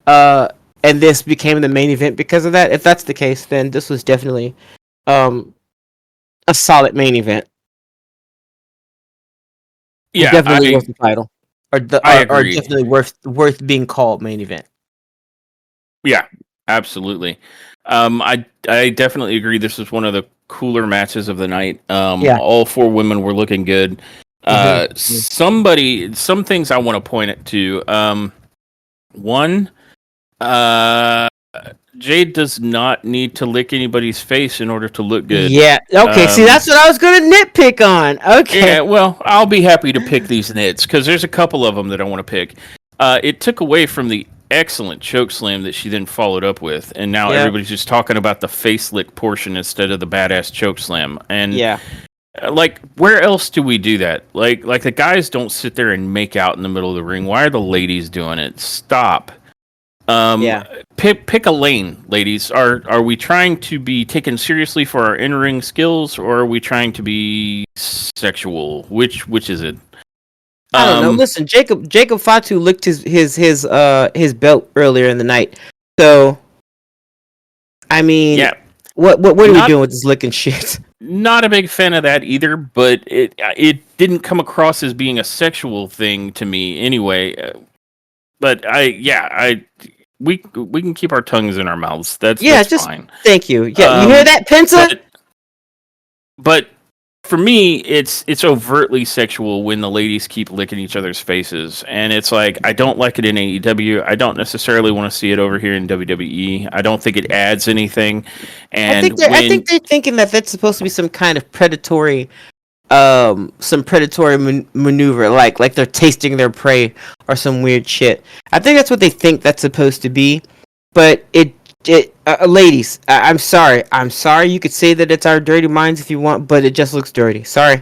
And this became the main event because of that. If that's the case, then this was definitely a solid main event. Yeah, definitely worth the title, or agree. definitely worth being called main event. Yeah, absolutely. I definitely agree. This was one of the cooler matches of the night. All four women were looking good. Some things I want to point it to. One, Jade does not need to lick anybody's face in order to look good. Yeah. Okay. See, that's what I was going to nitpick on. Okay. Yeah. Well, I'll be happy to pick these nits because there's a couple of them that I want to pick. It took away from the excellent choke slam that she then followed up with, and now everybody's just talking about the face lick portion instead of the badass choke slam. And like, where else do we do that? Like the guys don't sit there and make out in the middle of the ring. Why are the ladies doing it? Stop. Pick a lane, ladies. Are we trying to be taken seriously for our in-ring skills, or are we trying to be sexual? Which is it? I don't know. Listen, Jacob Fatu licked his belt earlier in the night. So, I mean, what are we doing with this licking shit? Not a big fan of that either, but it didn't come across as being a sexual thing to me anyway. But we can keep our tongues in our mouths. That's fine. Thank you. Yeah, you hear that, Penta? But for me, it's overtly sexual when the ladies keep licking each other's faces, and it's like, I don't like it in AEW. I don't necessarily want to see it over here in WWE. I don't think it adds anything. And I think they're thinking that that's supposed to be some kind of predatory. Maneuver, like they're tasting their prey or some weird shit. I think that's what they think that's supposed to be. But ladies, I'm sorry. You could say that it's our dirty minds if you want, but it just looks dirty. Sorry.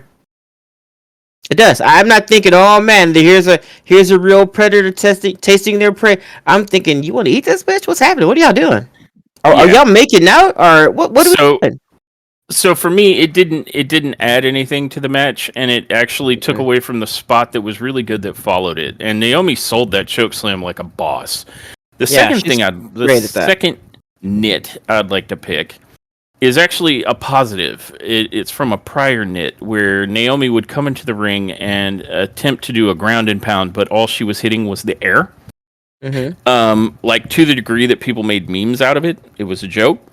It does. I'm not thinking, oh man, here's a real predator tasting their prey. I'm thinking, you want to eat this bitch? What's happening? What are y'all doing? Are y'all making out, or what are we doing? So for me, it didn't add anything to the match, and it actually took away from the spot that was really good that followed it. And Naomi sold that chokeslam like a boss. The second nit I'd like to pick is actually a positive. It's from a prior nit where Naomi would come into the ring and attempt to do a ground and pound, but all she was hitting was the air. Like, to the degree that people made memes out of it. It was a joke.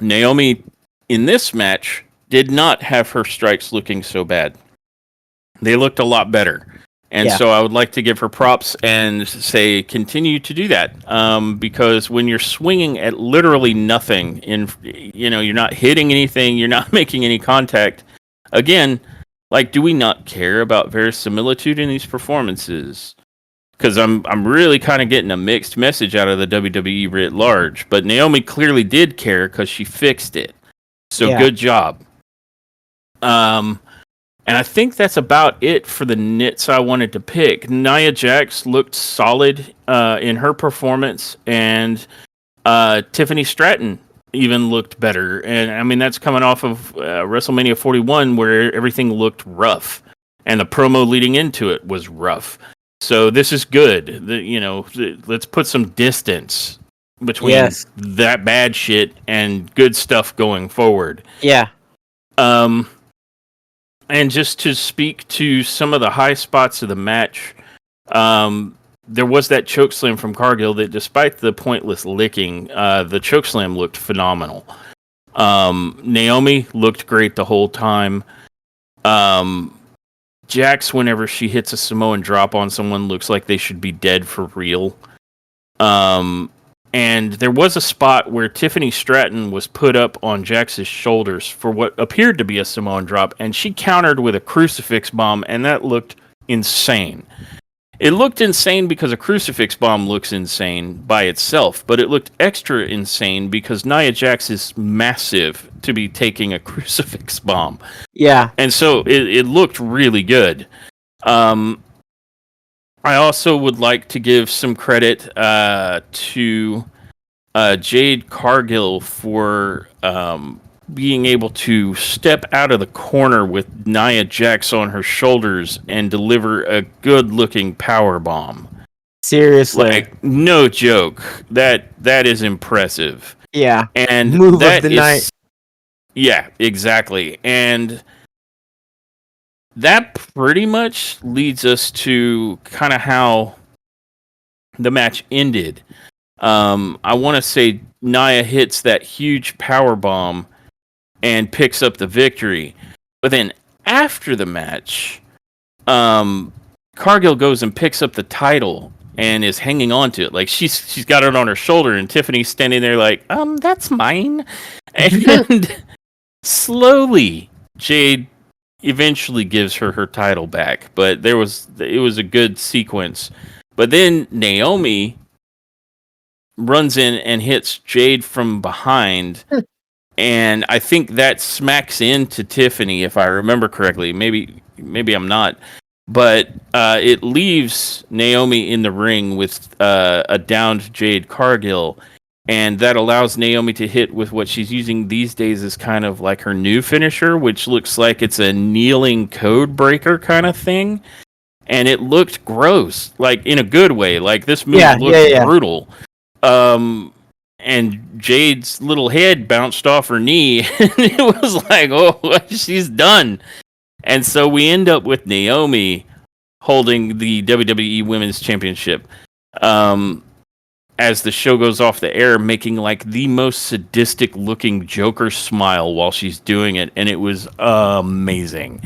Naomi, in this match, did not have her strikes looking so bad. They looked a lot better. And so I would like to give her props and say continue to do that. Because when you're swinging at literally nothing, you're not hitting anything, you're not making any contact. Again, like, do we not care about verisimilitude in these performances? Because I'm really kind of getting a mixed message out of the WWE writ large. But Naomi clearly did care because she fixed it. So good job. And I think that's about it for the nits I wanted to pick. Nia Jax looked solid in her performance, and Tiffany Stratton even looked better. And I mean, that's coming off of WrestleMania 41, where everything looked rough, and the promo leading into it was rough. So this is good. Let's put some distance between that bad shit and good stuff going forward. Yeah. And just to speak to some of the high spots of the match, there was that chokeslam from Cargill that, despite the pointless licking, the chokeslam looked phenomenal. Naomi looked great the whole time. Jax, whenever she hits a Samoan drop on someone, looks like they should be dead for real. And there was a spot where Tiffany Stratton was put up on Jax's shoulders for what appeared to be a Samoan drop, and she countered with a crucifix bomb, and that looked insane. It looked insane because a crucifix bomb looks insane by itself, but it looked extra insane because Nia Jax is massive to be taking a crucifix bomb. Yeah. And so it looked really good. I also would like to give some credit to Jade Cargill for being able to step out of the corner with Nia Jax on her shoulders and deliver a good-looking power bomb. Seriously. Like, no joke. That is impressive. Yeah. And Move that of the is, night. Yeah, exactly. And that pretty much leads us to kind of how the match ended. I want to say Nia hits that huge power bomb and picks up the victory. But then after the match, Cargill goes and picks up the title and is hanging on to it. Like she's got it on her shoulder, and Tiffany's standing there like, that's mine. And slowly, Jade eventually gives her title back. But it was a good sequence. But then Naomi runs in and hits Jade from behind. And I think that smacks into Tiffany, if I remember correctly. Maybe I'm not. But it leaves Naomi in the ring with a downed Jade Cargill. And that allows Naomi to hit with what she's using these days as kind of like her new finisher, which looks like it's a kneeling code breaker kind of thing. And it looked gross, like in a good way. Like this move looked brutal. And Jade's little head bounced off her knee, and it was like, oh, she's done. And so we end up with Naomi holding the WWE Women's Championship. As the show goes off the air, making like the most sadistic looking Joker smile while she's doing it, and it was amazing.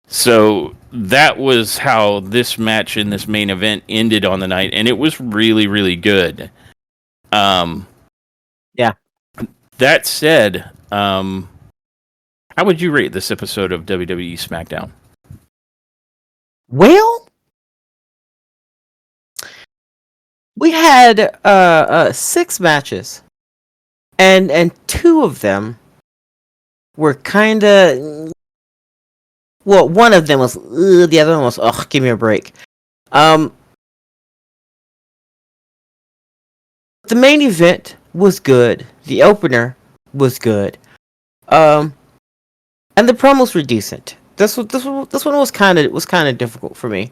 So that was how this match in this main event ended on the night, and it was really, really good. Yeah. That said, how would you rate this episode of WWE SmackDown? Well, we had 6 matches, and 2 of them were kind of. Well, one of them was. The other one was. Oh, give me a break. The main event was good. The opener was good. And the promos were decent. This one was kind of difficult for me.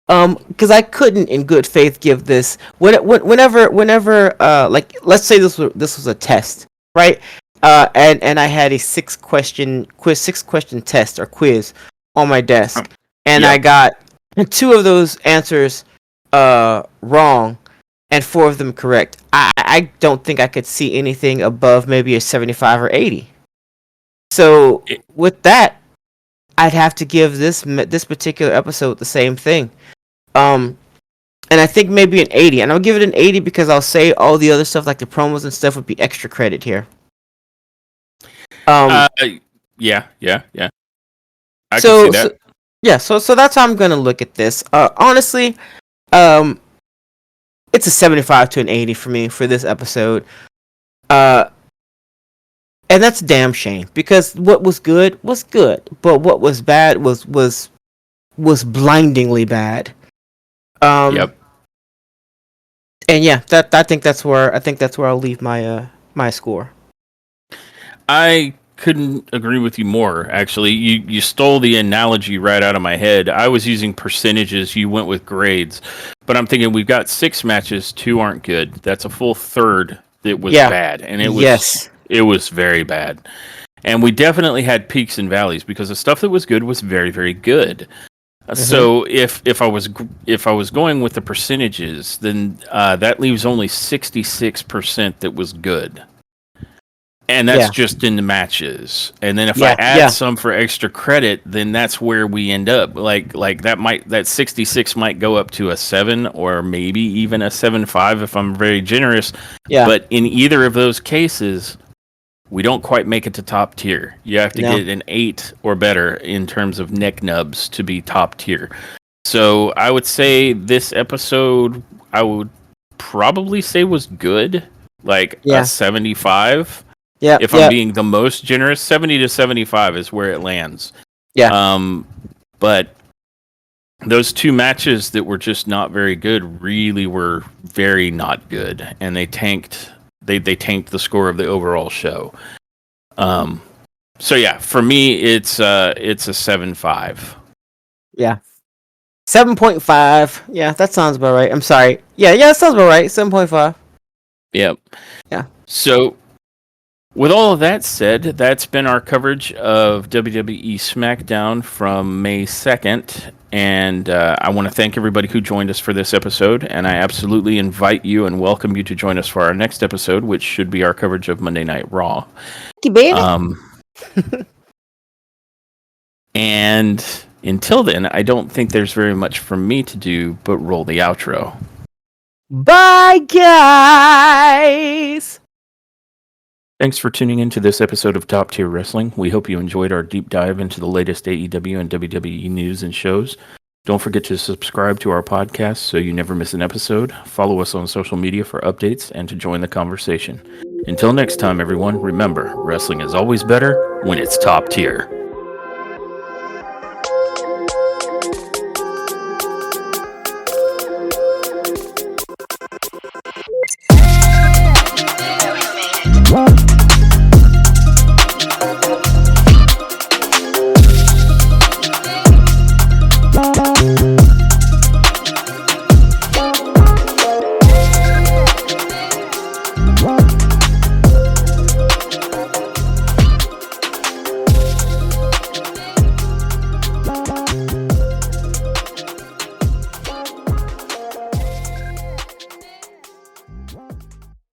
Because I couldn't, in good faith, give this whenever like let's say this was a test, right? And I had a 6-question test or quiz on my desk, and I got 2 of those answers wrong, and 4 of them correct. I don't think I could see anything above maybe a 75 or 80. So with that, I'd have to give this particular episode the same thing. And I think maybe an 80. And I'll give it an 80 because I'll say all the other stuff like the promos and stuff would be extra credit here. Yeah. I can see that. So that's how I'm gonna look at this. Honestly, it's a 75 to an 80 for me for this episode. And that's a damn shame because what was good, but what was bad was blindingly bad. Yep. And yeah, I think that's where I'll leave my score. I couldn't agree with you more. Actually, you stole the analogy right out of my head. I was using percentages. You went with grades, but I'm thinking we've got 6 matches. 2 aren't good. That's a full third that was bad, and it was it was very bad. And we definitely had peaks and valleys because the stuff that was good was very, very good. So if I was going with the percentages, then that leaves only 66% that was good, and that's just in the matches. And then if I add some for extra credit, then that's where we end up. Like that 66 might go up to a 7 or maybe even a 7.5 if I'm very generous. Yeah. But in either of those cases, we don't quite make it to top tier. You have to get an 8 or better in terms of neck nubs to be top tier. So I would say this episode, I would probably say was good, like a Yeah. 75. Yeah. If I'm Yeah. being the most generous, 70 to 75 is where it lands. Yeah. But those two matches that were just not very good really were very not good, and they tanked. They tanked the score of the overall show. So yeah, for me, it's a 7.5. Yeah. 7.5. Yeah, that sounds about right. I'm sorry. Yeah, that sounds about right. 7.5. Yep. Yeah. So, with all of that said, that's been our coverage of WWE SmackDown from May 2nd. And I want to thank everybody who joined us for this episode. And I absolutely invite you and welcome you to join us for our next episode, which should be our coverage of Monday Night Raw. Thank you, baby. And until then, I don't think there's very much for me to do but roll the outro. Bye, guys. Thanks for tuning in to this episode of Top Tier Wrestling. We hope you enjoyed our deep dive into the latest AEW and WWE news and shows. Don't forget to subscribe to our podcast so you never miss an episode. Follow us on social media for updates and to join the conversation. Until next time, everyone, remember, wrestling is always better when it's top tier.